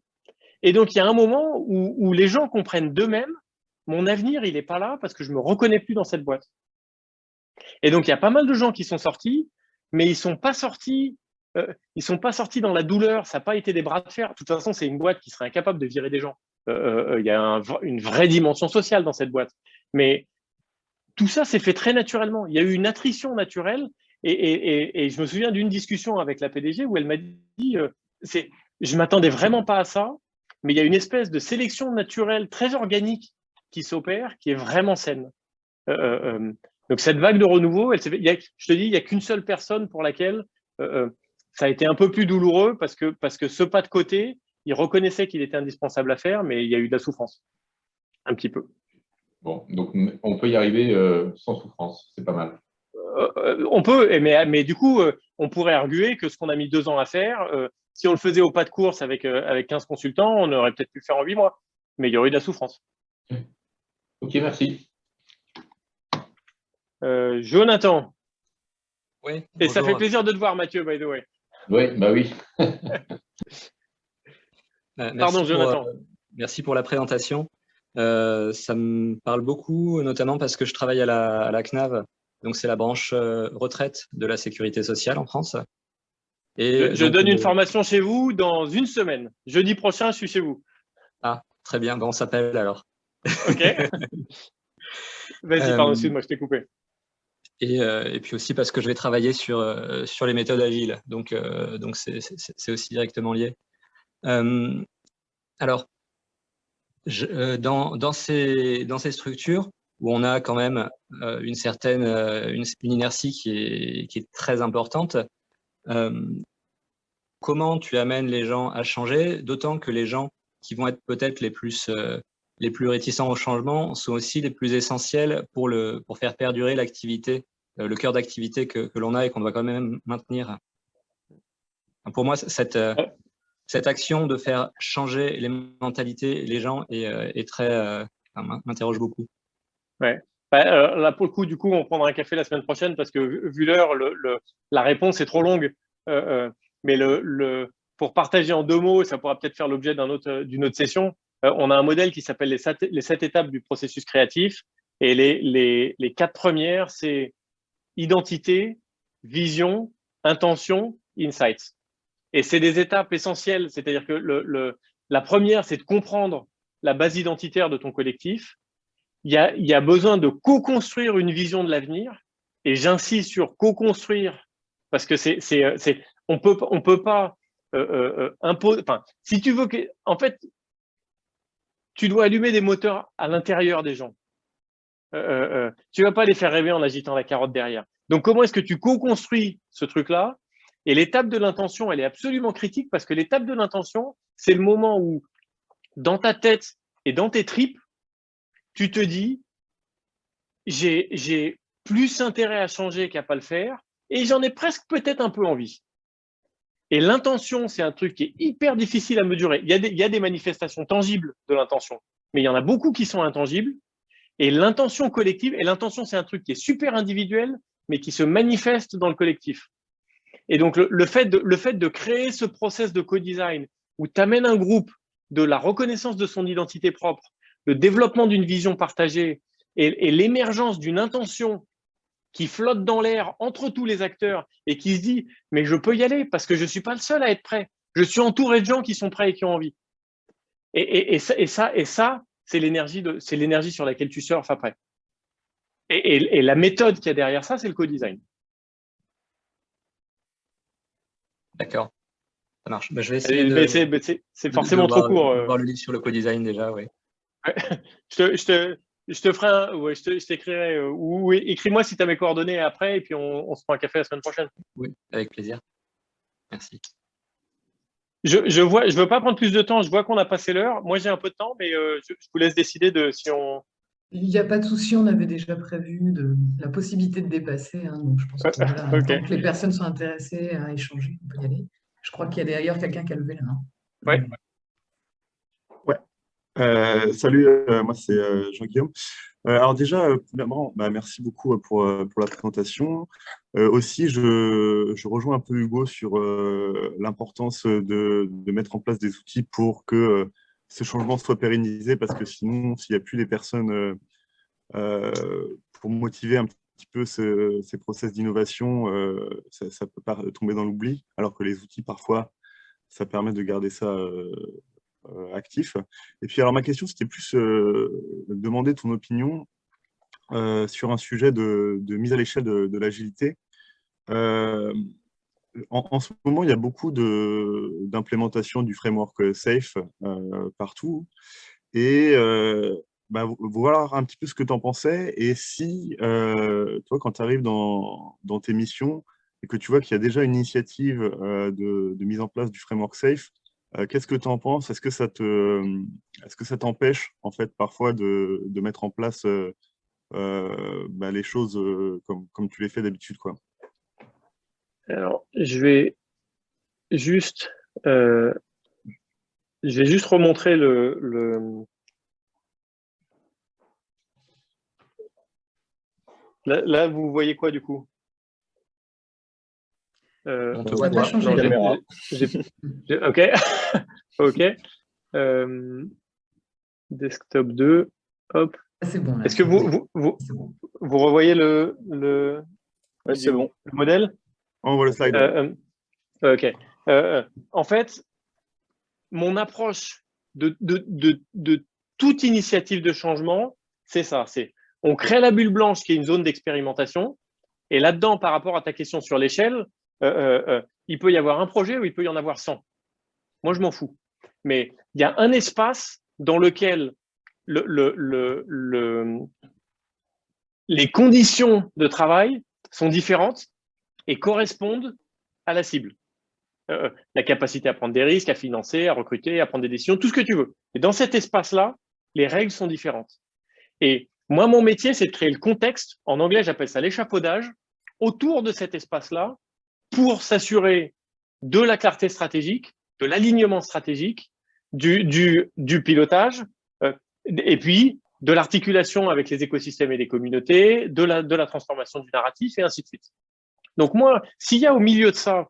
Speaker 3: Et donc, il y a un moment où les gens comprennent d'eux-mêmes, mon avenir, il n'est pas là parce que je ne me reconnais plus dans cette boîte. Et donc, il y a pas mal de gens qui sont sortis, mais ils ne sont pas sortis dans la douleur, ça n'a pas été des bras de fer. De toute façon, c'est une boîte qui serait incapable de virer des gens. Il y a une vraie dimension sociale dans cette boîte. Mais tout ça s'est fait très naturellement. Il y a eu une attrition naturelle et je me souviens d'une discussion avec la PDG où elle m'a dit je ne m'attendais vraiment pas à ça, mais il y a une espèce de sélection naturelle très organique qui s'opère, qui est vraiment saine. Donc, cette vague de renouveau, je te dis, il n'y a qu'une seule personne pour laquelle ça a été un peu plus douloureux parce que ce pas de côté, il reconnaissait qu'il était indispensable à faire, mais il y a eu de la souffrance. Un petit peu.
Speaker 6: Bon, donc on peut y arriver sans souffrance, c'est pas mal.
Speaker 3: On peut, mais du coup, on pourrait arguer que ce qu'on a mis 2 ans à faire, si on le faisait au pas de course avec 15 consultants, on aurait peut-être pu le faire en 8 mois, mais il y aurait eu de la souffrance.
Speaker 6: Ok, merci.
Speaker 3: Jonathan.
Speaker 7: Oui.
Speaker 3: Et
Speaker 7: bonjour.
Speaker 3: ça fait plaisir de te voir, Mathieu, by the way.
Speaker 6: Oui, bah oui.
Speaker 3: Pardon, Jonathan.
Speaker 7: Merci pour la présentation. Ça me parle beaucoup, notamment parce que je travaille à la CNAV, donc c'est la branche retraite de la sécurité sociale en France. Et
Speaker 3: je donne une formation chez vous dans 1 semaine. Jeudi prochain, je suis chez vous.
Speaker 7: Ah, très bien. Bon, on s'appelle alors.
Speaker 3: Ok. Vas-y, pardon, excuse-moi, je t'ai coupé.
Speaker 7: Et puis aussi parce que je vais travailler sur les méthodes agiles. Donc c'est aussi directement lié. Alors, dans ces structures où on a quand même une certaine une inertie qui est très importante, comment tu amènes les gens à changer, d'autant que les gens qui vont être peut-être les plus réticents au changement sont aussi les plus essentiels pour faire perdurer l'activité, le cœur d'activité que l'on a et qu'on doit quand même maintenir. Pour moi, cette action de faire changer les mentalités, les gens, m'interroge beaucoup.
Speaker 3: Ouais. Là, pour le coup, du coup, on prendra un café la semaine prochaine parce que, vu l'heure, la réponse est trop longue. Mais pour partager en 2 mots, ça pourra peut-être faire l'objet d'une autre session. On a un modèle qui s'appelle les 7 étapes du processus créatif. Et les 4 premières, c'est identité, vision, intention, insights. Et c'est des étapes essentielles. C'est-à-dire que la première, c'est de comprendre la base identitaire de ton collectif. Il y a besoin de co-construire une vision de l'avenir. et j'insiste sur co-construire, parce que on peut pas imposer. Enfin, si tu veux que, en fait, tu dois allumer des moteurs à l'intérieur des gens. Tu vas pas les faire rêver en agitant la carotte derrière. Donc, comment est-ce que tu co-construis ce truc-là? Et l'étape de l'intention, elle est absolument critique parce que l'étape de l'intention, c'est le moment où, dans ta tête et dans tes tripes, tu te dis, j'ai plus intérêt à changer qu'à pas le faire et j'en ai presque peut-être un peu envie. Et l'intention, c'est un truc qui est hyper difficile à mesurer. Il y a des manifestations tangibles de l'intention, mais il y en a beaucoup qui sont intangibles. Et l'intention collective, et l'intention, c'est un truc qui est super individuel, mais qui se manifeste dans le collectif. Et donc, le fait de créer ce process de co-design où tu amènes un groupe de la reconnaissance de son identité propre, le développement d'une vision partagée et l'émergence d'une intention qui flotte dans l'air entre tous les acteurs et qui se dit « mais je peux y aller parce que je ne suis pas le seul à être prêt. Je suis entouré de gens qui sont prêts et qui ont envie. » Et ça, c'est l'énergie sur laquelle tu surfes après. Et la méthode qu'il y a derrière ça, c'est le co-design.
Speaker 7: D'accord, ça marche. Je vais essayer
Speaker 3: c'est forcément trop court.
Speaker 7: Voir le livre sur le co-design déjà, oui.
Speaker 3: Je te ferai je t'écrirai, ou écris-moi si tu as mes coordonnées après, et puis on se prend un café la semaine prochaine.
Speaker 7: Oui, avec plaisir. Merci.
Speaker 3: Je veux pas prendre plus de temps, je vois qu'on a passé l'heure. Moi, j'ai un peu de temps, mais je vous laisse décider de si on...
Speaker 1: Il n'y a pas de souci, on avait déjà prévu la possibilité de dépasser. Donc je pense que voilà, tant que les personnes sont intéressées à échanger, on peut y aller. Je crois qu'il y a d'ailleurs quelqu'un qui a levé la main.
Speaker 3: Ouais.
Speaker 8: Salut, moi c'est Jean-Guillaume. Alors déjà, premièrement, merci beaucoup pour la présentation. Aussi, je rejoins un peu Hugo sur l'importance de mettre en place des outils pour que ce changement soit pérennisé, parce que sinon, s'il n'y a plus les personnes pour motiver un petit peu ces process d'innovation, ça peut pas tomber dans l'oubli, alors que les outils, parfois, ça permet de garder ça actif. Et puis, alors, ma question, c'était plus demander ton opinion sur un sujet de mise à l'échelle de l'agilité. En ce moment, il y a beaucoup d'implémentation du framework SAFe partout. Et voir un petit peu ce que tu en pensais. Et si, toi, quand tu arrives dans tes missions et que tu vois qu'il y a déjà une initiative de mise en place du framework SAFe, qu'est-ce que tu en penses? Est-ce que ça t'empêche, en fait, parfois de mettre en place les choses comme tu les fais d'habitude, quoi?
Speaker 3: Alors, je vais juste remontrer Là, vous voyez quoi, du coup?
Speaker 7: On te
Speaker 1: voit
Speaker 7: voit.
Speaker 1: changer
Speaker 5: la caméra.
Speaker 3: Ok. Ok. Desktop 2. Hop.
Speaker 1: C'est bon.
Speaker 3: Est-ce que vous revoyez le
Speaker 5: Ouais, c'est bon.
Speaker 3: le modèle?
Speaker 8: On voit le slide.
Speaker 3: Ok. En fait, mon approche de toute initiative de changement, c'est ça. On crée la bulle blanche qui est une zone d'expérimentation. Et là-dedans, par rapport à ta question sur l'échelle, il peut y avoir un projet ou il peut y en avoir 100. Moi, je m'en fous. Mais il y a un espace dans lequel les conditions de travail sont différentes et correspondent à la cible. La capacité à prendre des risques, à financer, à recruter, à prendre des décisions, tout ce que tu veux. Et dans cet espace-là, les règles sont différentes. Et moi, mon métier, c'est de créer le contexte, en anglais, j'appelle ça l'échafaudage, autour de cet espace-là, pour s'assurer de la clarté stratégique, de l'alignement stratégique, du pilotage, et puis de l'articulation avec les écosystèmes et les communautés, de la transformation du narratif, et ainsi de suite. Donc moi, s'il y a au milieu de ça,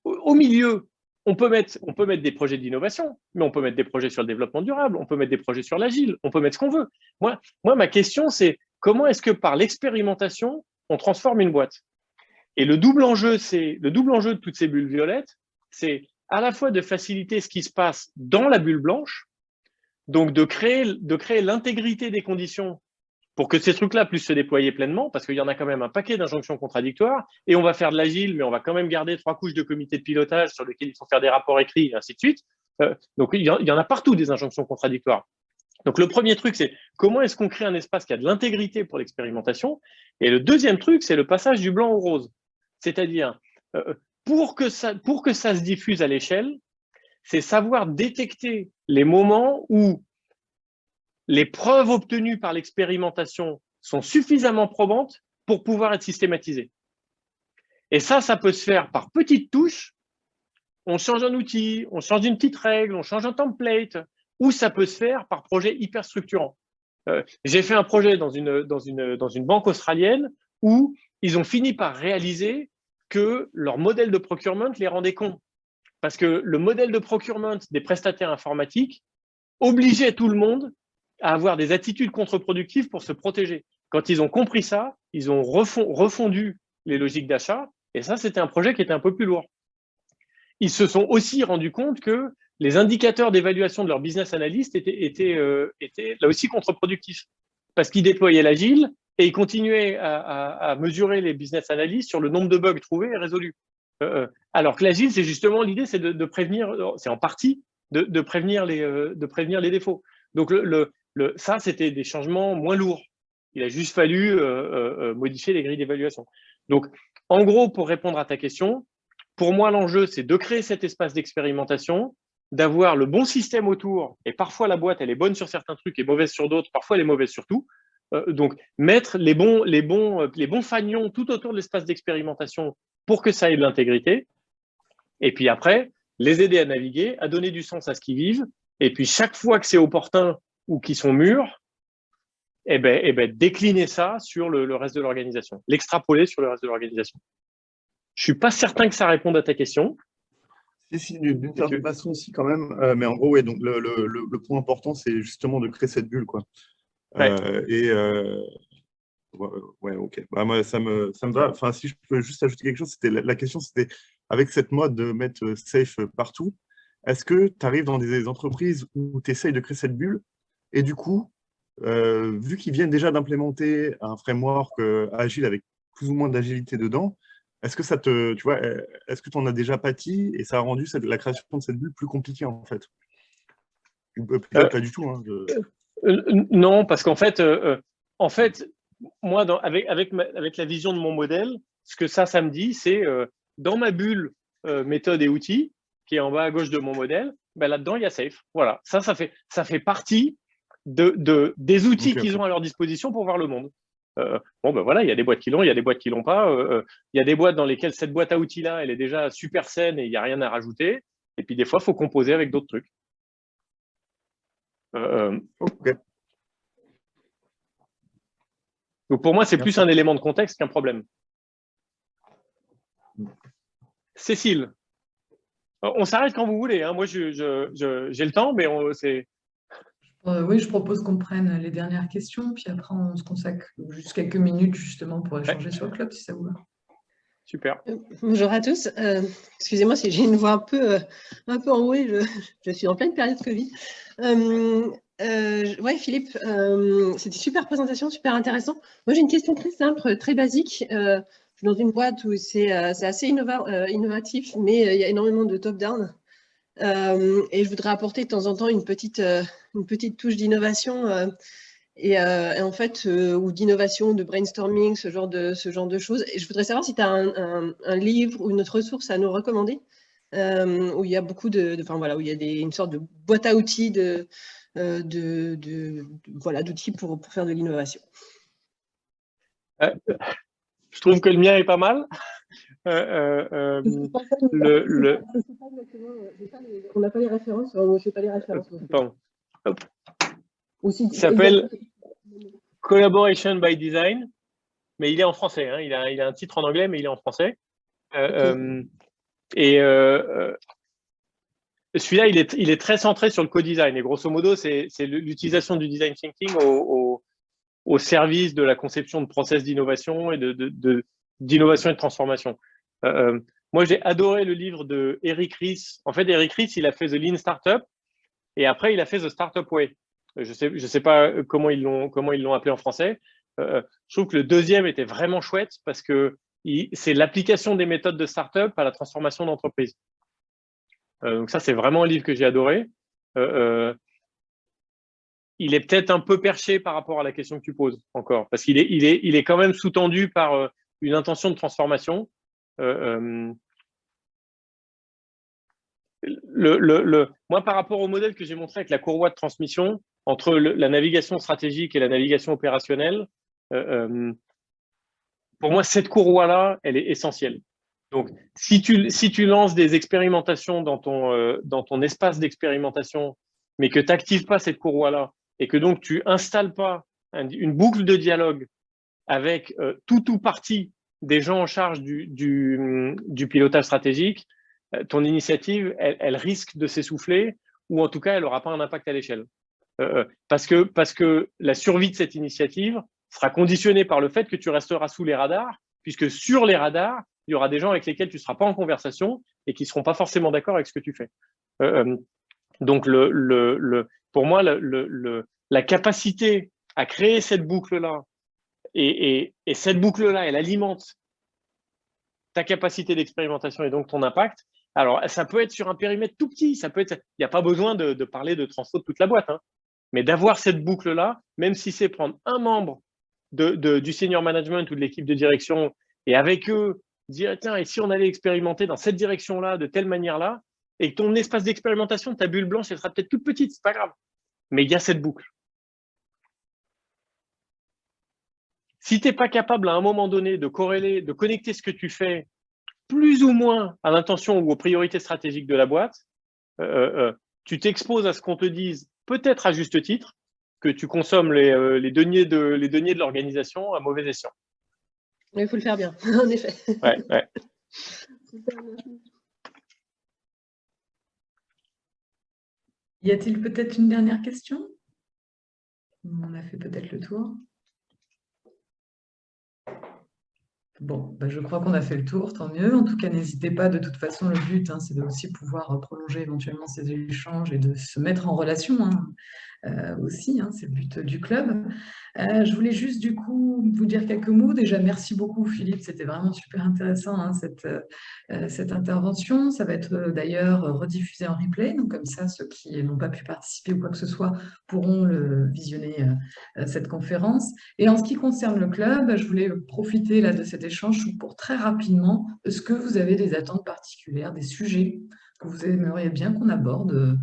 Speaker 3: au milieu, on peut mettre des projets d'innovation, mais on peut mettre des projets sur le développement durable, on peut mettre des projets sur l'agile, on peut mettre ce qu'on veut. Moi, ma question, c'est comment est-ce que par l'expérimentation, on transforme une boîte? Et le double enjeu de toutes ces bulles violettes, c'est à la fois de faciliter ce qui se passe dans la bulle blanche, donc de créer l'intégrité des conditions pour que ces trucs-là puissent se déployer pleinement, parce qu'il y en a quand même un paquet d'injonctions contradictoires, et on va faire de l'agile, mais on va quand même garder 3 couches de comité de pilotage sur lesquels il faut faire des rapports écrits, et ainsi de suite. Donc, il y en a partout des injonctions contradictoires. Donc, le premier truc, c'est comment est-ce qu'on crée un espace qui a de l'intégrité pour l'expérimentation. Et le deuxième truc, c'est le passage du blanc au rose. C'est-à-dire, pour que ça se diffuse à l'échelle, c'est savoir détecter les moments où les preuves obtenues par l'expérimentation sont suffisamment probantes pour pouvoir être systématisées. Et ça peut se faire par petites touches. On change un outil, on change une petite règle, on change un template, ou ça peut se faire par projet hyper structurant. J'ai fait un projet dans une banque australienne où ils ont fini par réaliser que leur modèle de procurement les rendait cons. Parce que le modèle de procurement des prestataires informatiques obligeait tout le monde à avoir des attitudes contre-productives pour se protéger. Quand ils ont compris ça, ils ont refondu les logiques d'achat, et ça, c'était un projet qui était un peu plus lourd. Ils se sont aussi rendus compte que les indicateurs d'évaluation de leur business analyst étaient là aussi contre-productifs, parce qu'ils déployaient l'agile et ils continuaient à mesurer les business analysts sur le nombre de bugs trouvés et résolus. Alors que l'agile, c'est justement l'idée, c'est de prévenir, c'est en partie de prévenir les défauts. Donc ça, c'était des changements moins lourds. Il a juste fallu modifier les grilles d'évaluation. Donc, en gros, pour répondre à ta question, pour moi, l'enjeu, c'est de créer cet espace d'expérimentation, d'avoir le bon système autour, et parfois la boîte, elle est bonne sur certains trucs et mauvaise sur d'autres, parfois elle est mauvaise sur tout. Donc, mettre les bons fagnons tout autour de l'espace d'expérimentation pour que ça ait de l'intégrité. Et puis après, les aider à naviguer, à donner du sens à ce qu'ils vivent. Et puis, chaque fois que c'est opportun ou qu'ils sont mûrs, décliner ça sur le reste de l'organisation, l'extrapoler sur le reste de l'organisation. Je ne suis pas certain que ça réponde à ta question.
Speaker 8: Si, d'une certaine façon aussi quand même. Mais en gros, ouais, donc le point important, c'est justement de créer cette bulle, quoi.
Speaker 3: Ouais.
Speaker 8: Ouais, ok. Bah, moi, ça me va. Enfin, si je peux juste ajouter quelque chose, la question, c'était avec cette mode de mettre safe partout, est-ce que tu arrives dans des entreprises où tu essayes de créer cette bulle et du coup, vu qu'ils viennent déjà d'implémenter un framework agile avec plus ou moins d'agilité dedans, est-ce que est-ce que tu en as déjà pâti et ça a rendu la création de cette bulle plus compliquée en fait? Peut-être pas du tout. Hein,
Speaker 3: non, parce qu'en fait, moi, avec la vision de mon modèle, ce que ça me dit, c'est dans ma bulle méthode et outils, qui est en bas à gauche de mon modèle, là-dedans, il y a Safe. Voilà, ça fait partie des outils qu'ils ont à leur disposition pour voir le monde. Voilà, il y a des boîtes qui l'ont, il y a des boîtes qui l'ont pas. Il y a des boîtes dans lesquelles cette boîte à outils-là, elle est déjà super saine et il n'y a rien à rajouter. Et puis, des fois, il faut composer avec d'autres trucs.
Speaker 8: Ok.
Speaker 3: Donc pour moi, c'est plus un élément de contexte qu'un problème. Cécile, on s'arrête quand vous voulez. Hein. Moi, j'ai le temps, mais c'est…
Speaker 1: Oui, je propose qu'on prenne les dernières questions, puis après, on se consacre juste quelques minutes justement pour échanger sur le club, si ça vous va.
Speaker 3: Super.
Speaker 9: Bonjour à tous. Excusez-moi si j'ai une voix un peu enrouée, je suis en pleine période Covid. Ouais, Philippe, c'était super présentation, super intéressant. Moi, j'ai une question très simple, très basique. Je suis dans une boîte où c'est assez innovatif, mais il y a énormément de top-down. Et je voudrais apporter de temps en temps une petite touche d'innovation et en fait, ou d'innovation, de brainstorming, ce genre de choses. Et je voudrais savoir si tu as un livre ou une autre ressource à nous recommander où il y a beaucoup où il y a une sorte de boîte à outils d'outils pour faire de l'innovation.
Speaker 3: Je trouve que le mien est pas mal. On
Speaker 9: n'a pas les références. Je ne sais pas les références.
Speaker 3: Pardon. Il s'appelle Collaboration by Design, mais il est en français. Hein. Il a un titre en anglais, mais il est en français. Celui-là, il est très centré sur le co-design. Et grosso modo, c'est l'utilisation du design thinking au service de la conception de process d'innovation et d'innovation et de transformation. Moi, j'ai adoré le livre de Eric Ries. En fait, Eric Ries, il a fait The Lean Startup et après, il a fait The Startup Way. Je sais pas comment ils l'ont appelé en français. Je trouve que le deuxième était vraiment chouette parce que c'est l'application des méthodes de start-up à la transformation d'entreprise. Donc ça, c'est vraiment un livre que j'ai adoré. Il est peut-être un peu perché par rapport à la question que tu poses encore, parce qu'il est quand même sous-tendu par une intention de transformation. Moi, par rapport au modèle que j'ai montré avec la courroie de transmission, entre la navigation stratégique et la navigation opérationnelle, pour moi, cette courroie-là, elle est essentielle. Donc, si tu lances des expérimentations dans ton espace d'expérimentation, mais que tu n'actives pas cette courroie-là, et que donc tu installes pas une boucle de dialogue avec tout ou partie des gens en charge du pilotage stratégique, ton initiative, elle risque de s'essouffler, ou en tout cas, elle n'aura pas un impact à l'échelle. Parce que la survie de cette initiative sera conditionnée par le fait que tu resteras sous les radars, puisque sur les radars, il y aura des gens avec lesquels tu ne seras pas en conversation et qui ne seront pas forcément d'accord avec ce que tu fais. Donc, pour moi, la capacité à créer cette boucle-là, et cette boucle-là, elle alimente ta capacité d'expérimentation et donc ton impact. Alors, ça peut être sur un périmètre tout petit, il n'y a pas besoin de parler de transfo de toute la boîte, hein, mais d'avoir cette boucle-là, même si c'est prendre un membre du senior management ou de l'équipe de direction et avec eux, dire, tiens, et si on allait expérimenter dans cette direction-là, de telle manière-là, et que ton espace d'expérimentation, ta bulle blanche, elle sera peut-être toute petite, c'est pas grave. Mais il y a cette boucle. Si tu n'es pas capable à un moment donné de corréler, de connecter ce que tu fais plus ou moins à l'intention ou aux priorités stratégiques de la boîte, tu t'exposes à ce qu'on te dise, peut-être à juste titre, que tu consommes les deniers de l'organisation à mauvais escient.
Speaker 9: Il faut le faire bien, en effet.
Speaker 3: Ouais.
Speaker 1: Y a-t-il peut-être une dernière question? On a fait peut-être le tour. Bon, je crois qu'on a fait le tour, tant mieux. En tout cas, n'hésitez pas, de toute façon, le but, c'est de aussi pouvoir prolonger éventuellement ces échanges et de se mettre en relation aussi, c'est le but du club. Je voulais juste du coup vous dire quelques mots. Déjà, merci beaucoup Philippe, c'était vraiment super intéressant cette intervention. Ça va être d'ailleurs rediffusé en replay, donc comme ça, ceux qui n'ont pas pu participer ou quoi que ce soit pourront visionner cette conférence. Et en ce qui concerne le club, je voulais profiter là de cet échange pour très rapidement, est-ce que vous avez des attentes particulières, des sujets que vous aimeriez bien qu'on aborde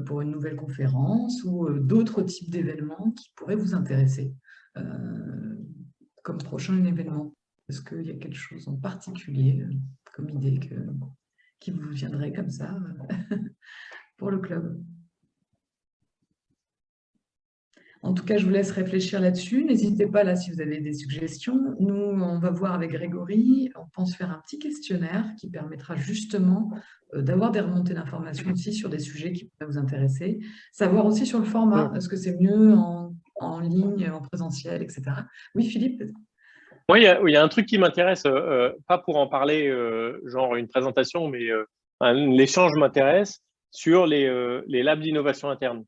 Speaker 1: pour une nouvelle conférence ou d'autres types d'événements qui pourraient vous intéresser comme prochain événement? Est-ce qu'il y a quelque chose en particulier comme idée qui vous viendrait comme ça pour le club? En tout cas, je vous laisse réfléchir là-dessus. N'hésitez pas, là, si vous avez des suggestions. Nous, on va voir avec Grégory. On pense faire un petit questionnaire qui permettra justement d'avoir des remontées d'informations aussi sur des sujets qui pourraient vous intéresser. Savoir aussi sur le format. Est-ce que c'est mieux en ligne, en présentiel, etc. Oui, Philippe?
Speaker 3: Moi, il y a un truc qui m'intéresse, pas pour en parler, genre une présentation, mais l'échange m'intéresse sur les labs d'innovation interne.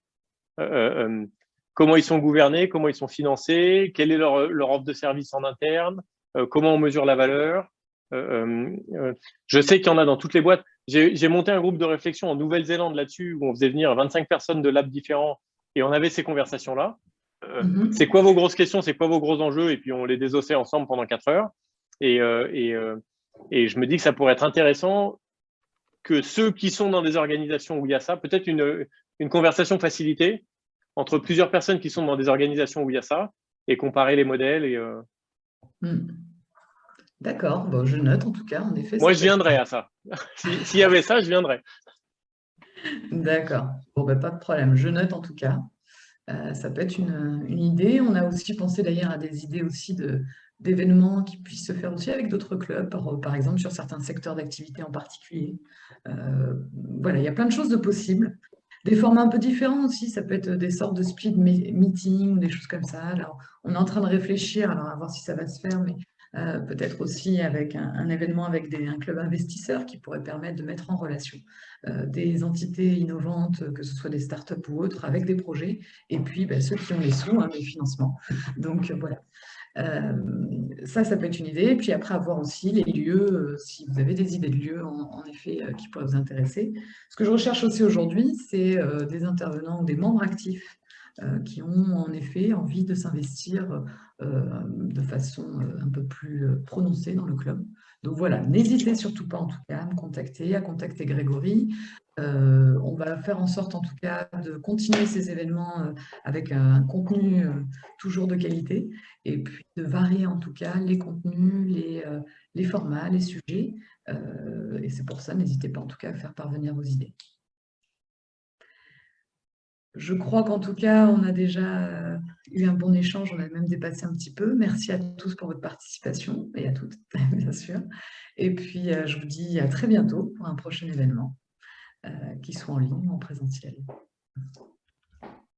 Speaker 3: Comment ils sont gouvernés, comment ils sont financés, quelle est leur offre de service en interne, comment on mesure la valeur. Je sais qu'il y en a dans toutes les boîtes. J'ai monté un groupe de réflexion en Nouvelle-Zélande là-dessus, où on faisait venir 25 personnes de labs différents et on avait ces conversations-là. C'est quoi vos grosses questions, c'est quoi vos gros enjeux, et puis on les désossait ensemble pendant 4 heures. Et je me dis que ça pourrait être intéressant que ceux qui sont dans des organisations où il y a ça, peut-être une conversation facilitée entre plusieurs personnes qui sont dans des organisations où il y a ça, et comparer les modèles.
Speaker 1: D'accord, bon, je note en tout cas, en effet.
Speaker 3: Moi, je viendrai à ça. S'il y avait ça, je viendrais.
Speaker 1: D'accord, bon, pas de problème, je note en tout cas. Ça peut être une idée. On a aussi pensé d'ailleurs à des idées aussi d'événements qui puissent se faire aussi avec d'autres clubs, par exemple sur certains secteurs d'activité en particulier. Voilà, il y a plein de choses de possibles. Des formats un peu différents aussi, ça peut être des sortes de speed meeting ou des choses comme ça. Alors, on est en train de réfléchir, alors à voir si ça va se faire, mais peut-être aussi avec un événement avec un club investisseur qui pourrait permettre de mettre en relation des entités innovantes, que ce soit des startups ou autres, avec des projets, et puis ceux qui ont les sous, les financements. Donc voilà. Ça peut être une idée. Et puis après, avoir aussi les lieux, si vous avez des idées de lieux, en effet, qui pourraient vous intéresser. Ce que je recherche aussi aujourd'hui, c'est des intervenants ou des membres actifs qui ont en effet envie de s'investir de façon un peu plus prononcée dans le club. Donc voilà, n'hésitez surtout pas en tout cas à contacter Grégory. On va faire en sorte en tout cas de continuer ces événements avec un contenu toujours de qualité et puis de varier en tout cas les contenus, les formats, les sujets. Et c'est pour ça, n'hésitez pas en tout cas à faire parvenir vos idées. Je crois qu'en tout cas, on a déjà eu un bon échange, on a même dépassé un petit peu. Merci à tous pour votre participation, et à toutes, bien sûr. Et puis, je vous dis à très bientôt pour un prochain événement, qui soit en ligne ou en présentiel.